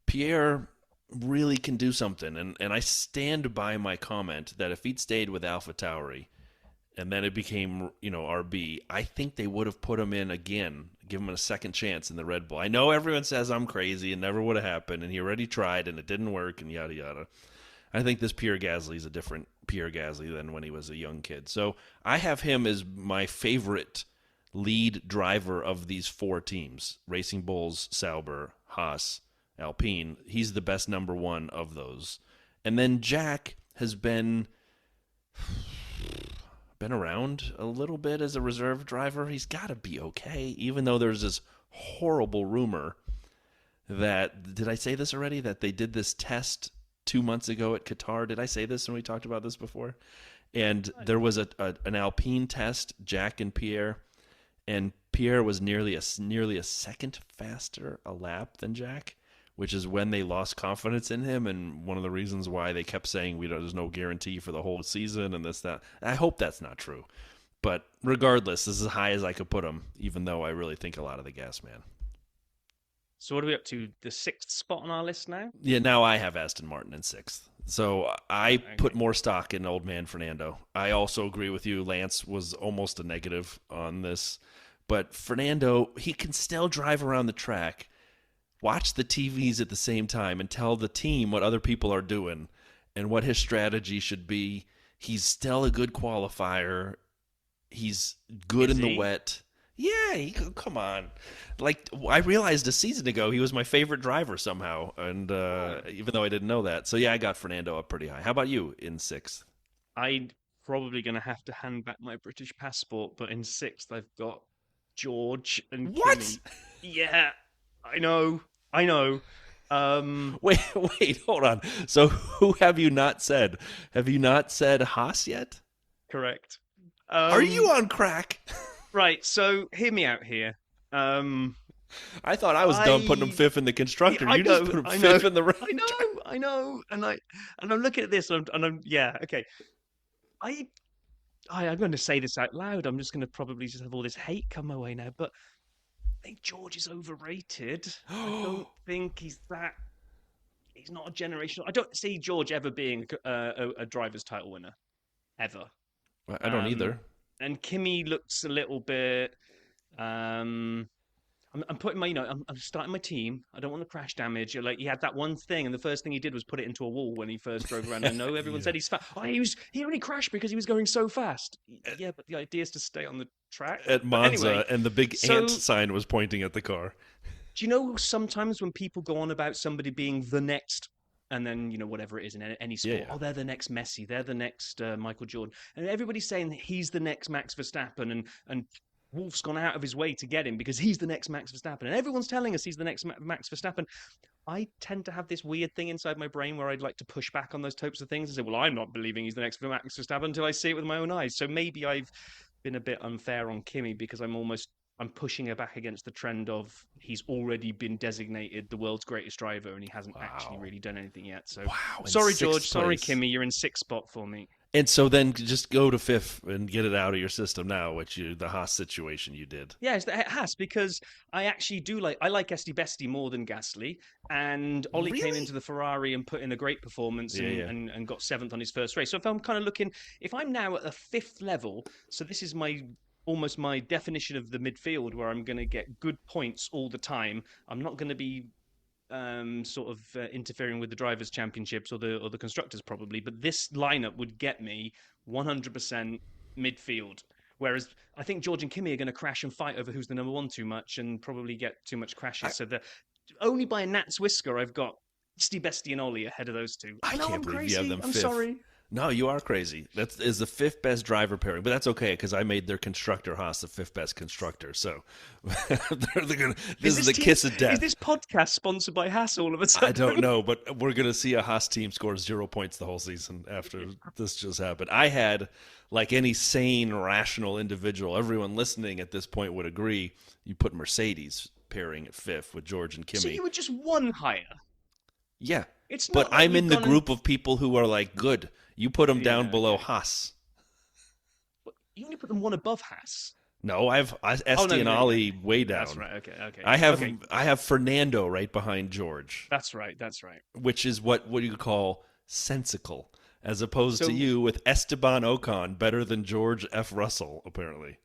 Pierre really can do something, and I stand by my comment that if he'd stayed with AlphaTauri and then it became, RB, I think they would have put him in again, give him a second chance in the Red Bull. I know everyone says I'm crazy and never would have happened, and he already tried and it didn't work and yada yada. I think this Pierre Gasly is a different Pierre Gasly than when he was a young kid. So I have him as my favorite lead driver of these 4 teams: Racing Bulls, Sauber, Haas, Alpine. He's the best number 1 of those. And then Jack has been around a little bit as a reserve driver. He's got to be okay, even though there's this horrible rumor that, did I say this already, that they did this test 2 months ago at Qatar. Did I say this when we talked about this before? And there was an Alpine test, Jack and Pierre, and Pierre was nearly a second faster a lap than Jack, which is when they lost confidence in him, and one of the reasons why they kept saying there's no guarantee for the whole season and this, that. I hope that's not true. But regardless, this is as high as I could put him, even though I really think a lot of the Gas Man. So what are we up to? The 6th spot on our list now? Yeah, now I have Aston Martin in 6th. So I put more stock in old man Fernando. I also agree with you. Lance was almost a negative on this. But Fernando, he can still drive around the track, watch the TVs at the same time, and tell the team what other people are doing and what his strategy should be. He's still a good qualifier. He's good in the wet. Yeah, come on. Like, I realized a season ago he was my favorite driver somehow, and even though I didn't know that. So, yeah, I got Fernando up pretty high. How about you in 6th? I'm probably going to have to hand back my British passport, but in 6th I've got George and What? Kimi. Yeah, I know. Wait, hold on. So who have you not said? Have you not said Haas yet? Correct. Are you on crack? Right, so hear me out here. I thought I was done putting him fifth in the constructor. You just put him fifth in the race. I know, and I'm looking at this, and I'm yeah, okay. I'm going to say this out loud. I'm just going to probably just have all this hate come my way now, but I think George is overrated. I don't think he's that. He's not a generational. I don't see George ever being a driver's title winner, ever. I don't either. And Kimi looks a little bit. I'm putting my, I'm starting my team. I don't want to crash damage. Like, he had that one thing, and the first thing he did was put it into a wall when he first drove around. I know everyone said he's fast. Oh, he only crashed because he was going so fast. Yeah, but the idea is to stay on the track. At Monza, anyway, and the big ant sign was pointing at the car. Do you know sometimes when people go on about somebody being the next, and then, whatever it is in any sport, oh, they're the next Messi, they're the next Michael Jordan, and everybody's saying that he's the next Max Verstappen, and Wolf's gone out of his way to get him because he's the next Max Verstappen, and everyone's telling us he's the next Max Verstappen. I tend to have this weird thing inside my brain where I'd like to push back on those types of things and say, well, I'm not believing he's the next Max Verstappen until I see it with my own eyes. So maybe I've been a bit unfair on Kimi because I'm pushing her back against the trend of he's already been designated the world's greatest driver and he hasn't actually really done anything yet. So sorry, George. Sorry, Kimi. You're in sixth spot for me. And so then just go to fifth and get it out of your system now, the Haas situation you did. Yes, the Haas, because I actually I like Esti Besti more than Gasly. And Ollie came into the Ferrari and put in a great performance and got seventh on his first race. So if I'm kind of looking, if I'm now at the fifth level, so this is almost my definition of the midfield where I'm going to get good points all the time. I'm not going to be interfering with the drivers' championships or the constructors probably, but this lineup would get me 100% midfield. Whereas I think George and Kimi are going to crash and fight over who's the number one too much and probably get too much crashes. So only by a gnat's whisker I've got Esti Besti and Ollie ahead of those two. I know, I'm believe crazy. You have them I'm fifth. sorry. No, you are crazy. That is the fifth best driver pairing, but that's okay because I made their constructor Haas the fifth best constructor. So this is the kiss of death. Is this podcast sponsored by Haas all of a sudden? I don't know, but we're going to see a Haas team score 0 points the whole season after this just happened. I had, like any sane, rational individual, everyone listening at this point would agree, you put Mercedes pairing at fifth with George and Kimi. So you were just one higher. Yeah. It's but like I'm in the group of people who are like, good. You put them down below Haas. You only put them one above Haas. No, I have Esti and Ollie way down. That's right. Okay. I have Fernando right behind George. That's right. Which is what you call sensical, as opposed to you with Esteban Ocon better than George F. Russell, apparently.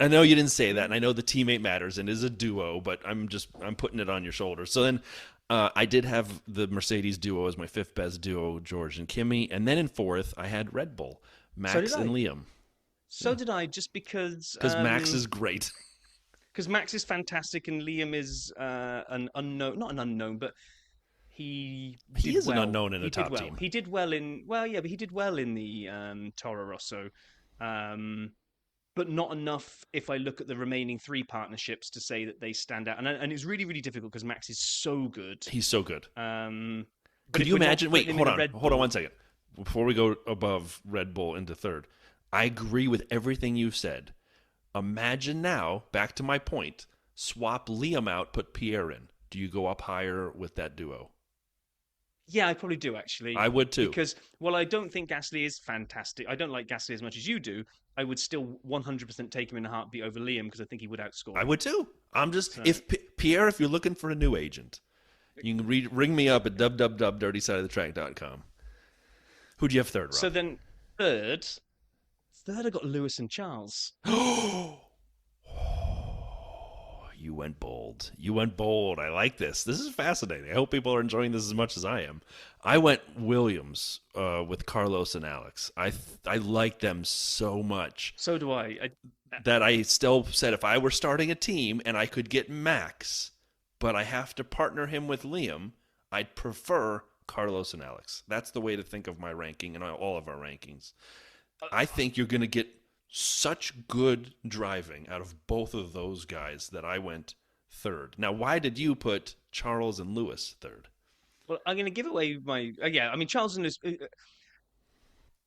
I know you didn't say that, and I know the teammate matters and is a duo, but I'm putting it on your shoulders. So then I did have the Mercedes duo as my fifth best duo, George and Kimi, and then in fourth I had Red Bull, Max and Liam. So did I, just because Max is great. Because Max is fantastic and Liam is an unknown, not an unknown, but he is an unknown in a top team. He did well but he did well in the Toro Rosso. But not enough if I look at the remaining three partnerships to say that they stand out. And it's really, really difficult because Max is so good. He's so good. Could you imagine? Wait, hold on 1 second. Before we go above Red Bull into third, I agree with everything you've said. Imagine now, back to my point, swap Liam out, put Pierre in. Do you go up higher with that duo? Yeah, I probably do, actually. I would too. Because, I don't think Gasly is fantastic. I don't like Gasly as much as you do. I would still 100% take him in a heartbeat over Liam because I think he would outscore. I would too. If Pierre, if you're looking for a new agent, you can ring me up at www.dirtysideofthetrack.com. Who do you have third, Rob? So then third I got Lewis and Charles. You went bold. I like this. This is fascinating. I hope people are enjoying this as much as I am. I went Williams with Carlos and Alex. I like them so much. So do I. That I still said if I were starting a team and I could get Max, but I have to partner him with Liam, I'd prefer Carlos and Alex. That's the way to think of my ranking and all of our rankings. I think you're going to get such good driving out of both of those guys that I went third. Now, why did you put Charles and Lewis third? Well, I'm going to give away my... Charles and Lewis...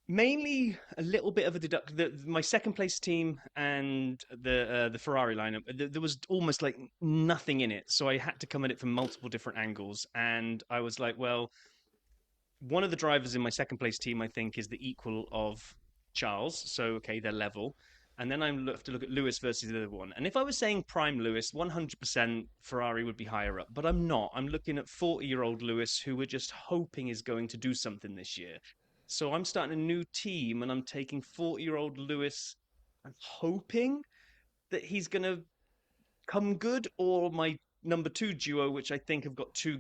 Mainly a little bit of a deduct. My second place team and the Ferrari lineup, there was almost like nothing in it, so I had to come at it from multiple different angles. And I was like, well, one of the drivers in my second place team, I think, is the equal of Charles. So okay, they're level. And then I have to look at Lewis versus the other one. And if I was saying prime Lewis, 100% Ferrari would be higher up. But I'm not. I'm looking at 40-year-old Lewis, who we're just hoping is going to do something this year. So I'm starting a new team, and I'm taking 40-year-old Lewis. I'm hoping that he's going to come good, or my number two duo, which I think have got two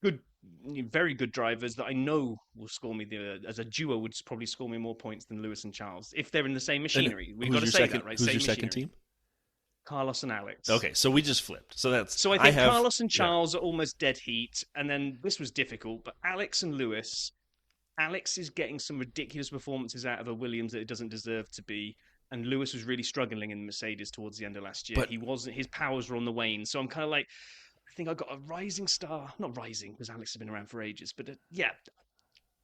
good, very good drivers that I know will score me as a duo would probably score me more points than Lewis and Charles if they're in the same machinery. We've got to say that, right? Who's same your second machinery. team? Carlos and Alex. Okay, so we just flipped. So I think Carlos and Charles are almost dead heat, and then this was difficult, but Alex and Lewis. Alex is getting some ridiculous performances out of a Williams that it doesn't deserve to be. And Lewis was really struggling in the Mercedes towards the end of last year. But he wasn't. His powers were on the wane. So I'm kind of like, I think I got a rising star. Not rising because Alex has been around for ages, but yeah,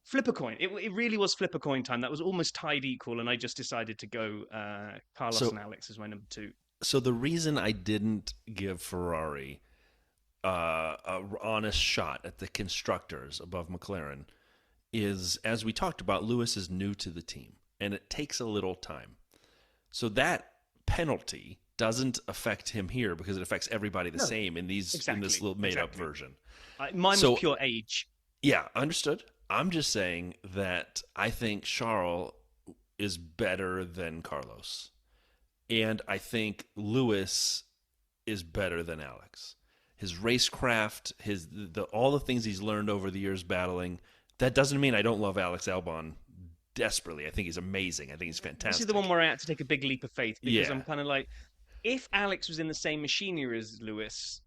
flip a coin. It really was flip a coin time. That was almost tied equal, and I just decided to go Carlos and Alex as my number two. So the reason I didn't give Ferrari a honest shot at the constructors above McLaren is, as we talked about, Lewis is new to the team, and it takes a little time. So that penalty doesn't affect him here because it affects everybody the same in this little made-up version. Mine was pure age. Yeah, understood. I'm just saying that I think Charles is better than Carlos, and I think Lewis is better than Alex. His racecraft, all the things he's learned over the years battling. That doesn't mean I don't love Alex Albon desperately. I think he's amazing. I think he's fantastic. This is the one where I had to take a big leap of faith because I'm kind of like, if Alex was in the same machinery as Lewis,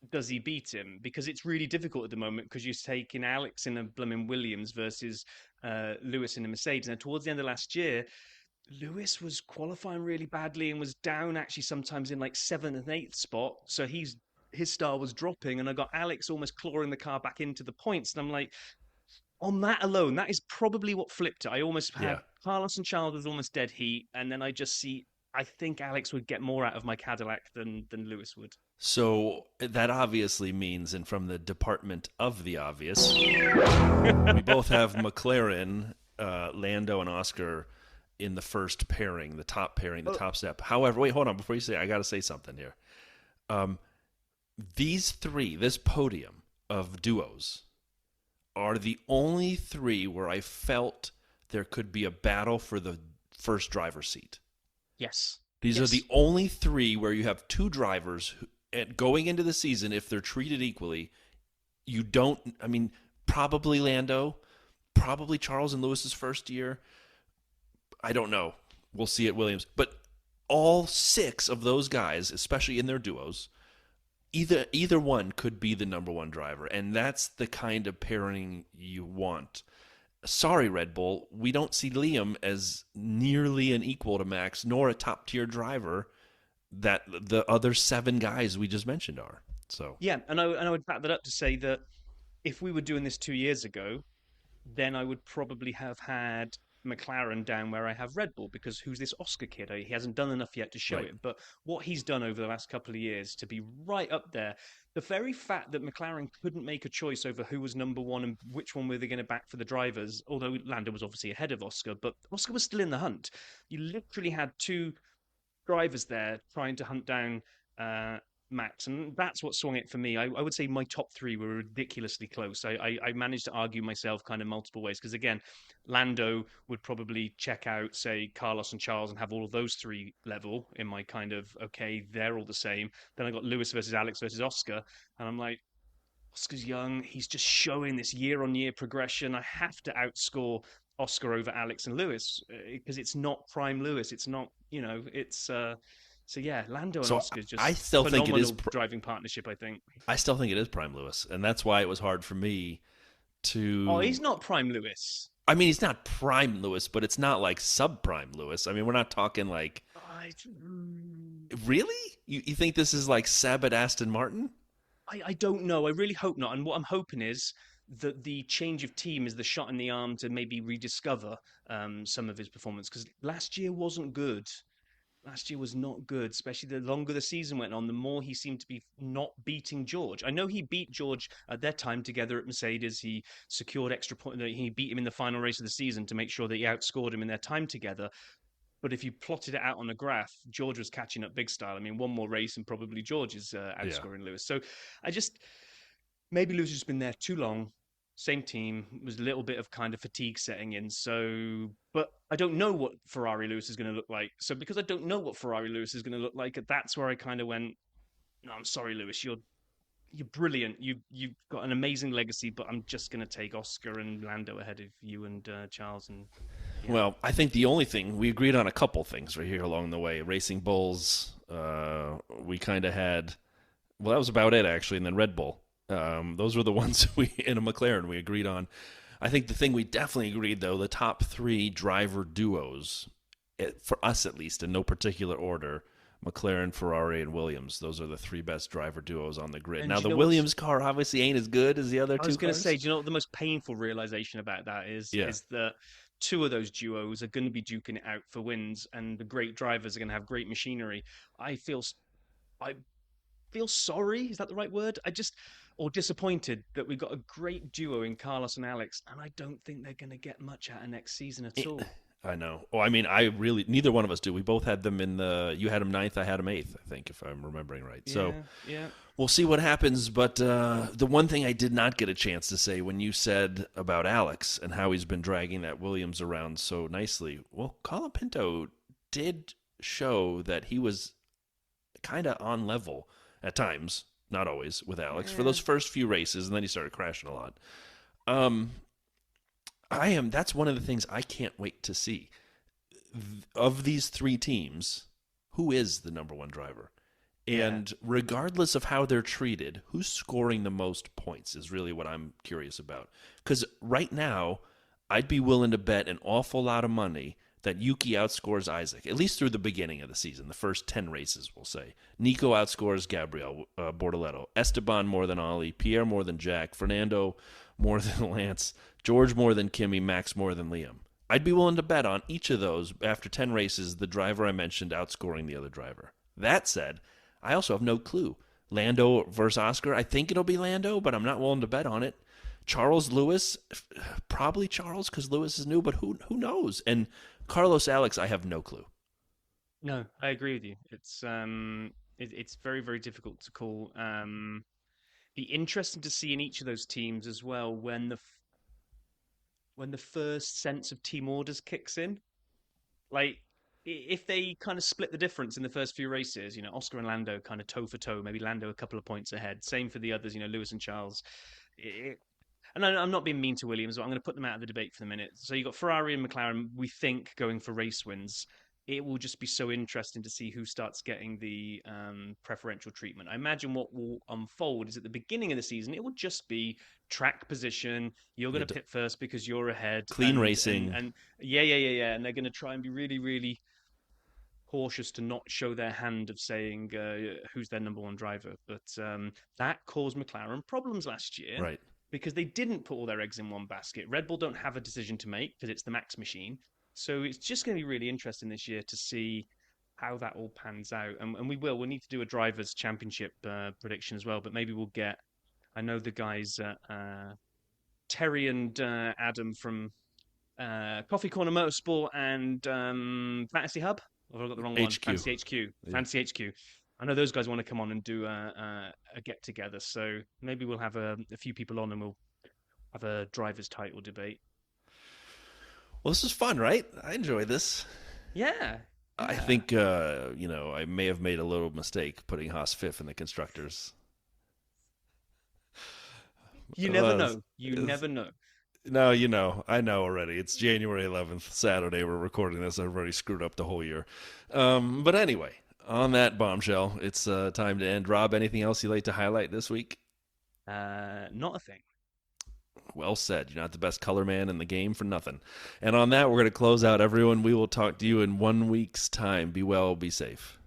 does he beat him? Because it's really difficult at the moment because you're taking Alex in a blooming Williams versus Lewis in a Mercedes. And towards the end of last year, Lewis was qualifying really badly and was down actually sometimes in like 7th and 8th spot. So his star was dropping, and I got Alex almost clawing the car back into the points. And I'm like, on that alone, that is probably what flipped it. I almost had Carlos and Charles was almost dead heat, and then I think Alex would get more out of my Cadillac than Lewis would. So that obviously means, and from the department of the obvious, we both have McLaren, Lando, and Oscar in the first pairing, the top pairing, the top step. However, wait, hold on. Before you say, I got to say something here. These three, this podium of duos, are the only three where I felt there could be a battle for the first driver's seat. Yes. These are the only three where you have two drivers who, going into the season, if they're treated equally, probably Lando, probably Charles and Lewis's first year. I don't know. We'll see at Williams. But all six of those guys, especially in their duos, either one could be the number one driver, and that's the kind of pairing you want. Sorry, Red Bull, we don't see Liam as nearly an equal to Max, nor a top-tier driver that the other seven guys we just mentioned are. So yeah, and I would back that up to say that if we were doing this 2 years ago, then I would probably have had McLaren down where I have Red Bull, because who's this Oscar kid? He hasn't done enough yet to show it. But what he's done over the last couple of years to be right up there, the very fact that McLaren couldn't make a choice over who was number one and which one were they going to back for the drivers, although Lando was obviously ahead of Oscar, but Oscar was still in the hunt. You literally had two drivers there trying to hunt down Max, and that's what swung it for me. I would say my top three were ridiculously close. I managed to argue myself kind of multiple ways because, again, Lando would probably check out, say, Carlos and Charles and have all of those three level in my kind of, okay, they're all the same. Then I got Lewis versus Alex versus Oscar, and I'm like, Oscar's young. He's just showing this year-on-year progression. I have to outscore Oscar over Alex and Lewis because it's not prime Lewis. It's not, it's... So yeah, Lando and Oscar is just I still think it is driving partnership, I think. I still think it is prime Lewis, and that's why it was hard for me to... Oh, he's not prime Lewis. I mean, he's not prime Lewis, but it's not like subprime Lewis. I mean, we're not talking like... Really? You think this is like Seb at Aston Martin? I don't know. I really hope not. And what I'm hoping is the change of team is the shot in the arm to maybe rediscover some of his performance, because last year wasn't good. Last year was not good, especially the longer the season went on, the more he seemed to be not beating George. I know he beat George at their time together at Mercedes. He secured extra point. He beat him in the final race of the season to make sure that he outscored him in their time together. But if you plotted it out on a graph, George was catching up big style. I mean, one more race and probably George is outscoring Lewis. So maybe Lewis has been there too long. Same team, was a little bit of kind of fatigue setting in. So, but I don't know what Ferrari Lewis is going to look like. So because I don't know what Ferrari Lewis is going to look like, that's where I kind of went, no, I'm sorry, Lewis, you're brilliant. You've got an amazing legacy, but I'm just going to take Oscar and Lando ahead of you and Charles. And yeah. Well, I think the only thing we agreed on a couple things right here along the way. Racing Bulls, we kind of had. Well, that was about it actually, and then Red Bull. Those were the ones in a McLaren we agreed on. I think the thing we definitely agreed, though, the top 3 driver duos, for us at least, in no particular order, McLaren, Ferrari, and Williams. Those are the 3 best driver duos on the grid. And now, the Williams car obviously ain't as good as the other 2 I was going to cars. say, do you know what the most painful realization about that is? Yeah. Is that 2 of those duos are going to be duking it out for wins, and the great drivers are going to have great machinery. I feel sorry. Is that the right word? Or disappointed that we got a great duo in Carlos and Alex, and I don't think they're going to get much out of next season at all. I know. Oh, I mean, neither one of us do. We both had them you had them 9th, I had them 8th, I think, if I'm remembering right. So yeah. We'll see what happens. But the one thing I did not get a chance to say when you said about Alex and how he's been dragging that Williams around so nicely, well, Colin Pinto did show that he was kind of on level at times, not always, with Alex for those first few races, and then he started crashing a lot. That's one of the things I can't wait to see. Of these 3 teams, who is the number 1 driver? And regardless of how they're treated, who's scoring the most points is really what I'm curious about. Because right now, I'd be willing to bet an awful lot of money that Yuki outscores Isaac, at least through the beginning of the season, the first 10 races, we'll say. Nico outscores Gabriel Bortoleto, Esteban more than Ollie, Pierre more than Jack, Fernando more than Lance, George more than Kimi, Max more than Liam. I'd be willing to bet on each of those, after 10 races, the driver I mentioned outscoring the other driver. That said, I also have no clue. Lando versus Oscar, I think it'll be Lando, but I'm not willing to bet on it. Charles Lewis, probably Charles because Lewis is new, but who knows? And Carlos Alex, I have no clue. No, I agree with you. It's very, very difficult to call. Be interesting to see in each of those teams as well when the first sense of team orders kicks in. Like, if they kind of split the difference in the first few races, Oscar and Lando kind of toe for toe, maybe Lando a couple of points ahead. Same for the others, Lewis and Charles. And I'm not being mean to Williams, but I'm going to put them out of the debate for the minute. So you've got Ferrari and McLaren, we think, going for race wins. It will just be so interesting to see who starts getting the preferential treatment. I imagine what will unfold is at the beginning of the season, it will just be track position. You're going to pit first because you're ahead. Clean racing. And And they're going to try and be really, really cautious to not show their hand of saying who's their number 1 driver. But that caused McLaren problems last year. Right. Because they didn't put all their eggs in one basket. Red Bull don't have a decision to make because it's the Max machine. So it's just going to be really interesting this year to see how that all pans out. And we'll need to do a Drivers' Championship prediction as well. But maybe we'll get, I know the guys, Terry and Adam from Coffee Corner Motorsport and Fantasy Hub. Or have I got the wrong one? Fantasy HQ. Yeah. Fantasy HQ. I know those guys want to come on and do a get-together, so maybe we'll have a few people on and we'll have a driver's title debate. Well, this is fun, right? I enjoy this. Yeah. I think, I may have made a little mistake putting Haas 5th in the Constructors. You never know. You never know. No, I know already. It's January 11th, Saturday. We're recording this. I've already screwed up the whole year. But anyway. On that bombshell, it's time to end. Rob, anything else you'd like to highlight this week? Not a thing. Well said. You're not the best color man in the game for nothing. And on that, we're going to close out, everyone. We will talk to you in 1 week's time. Be well, be safe.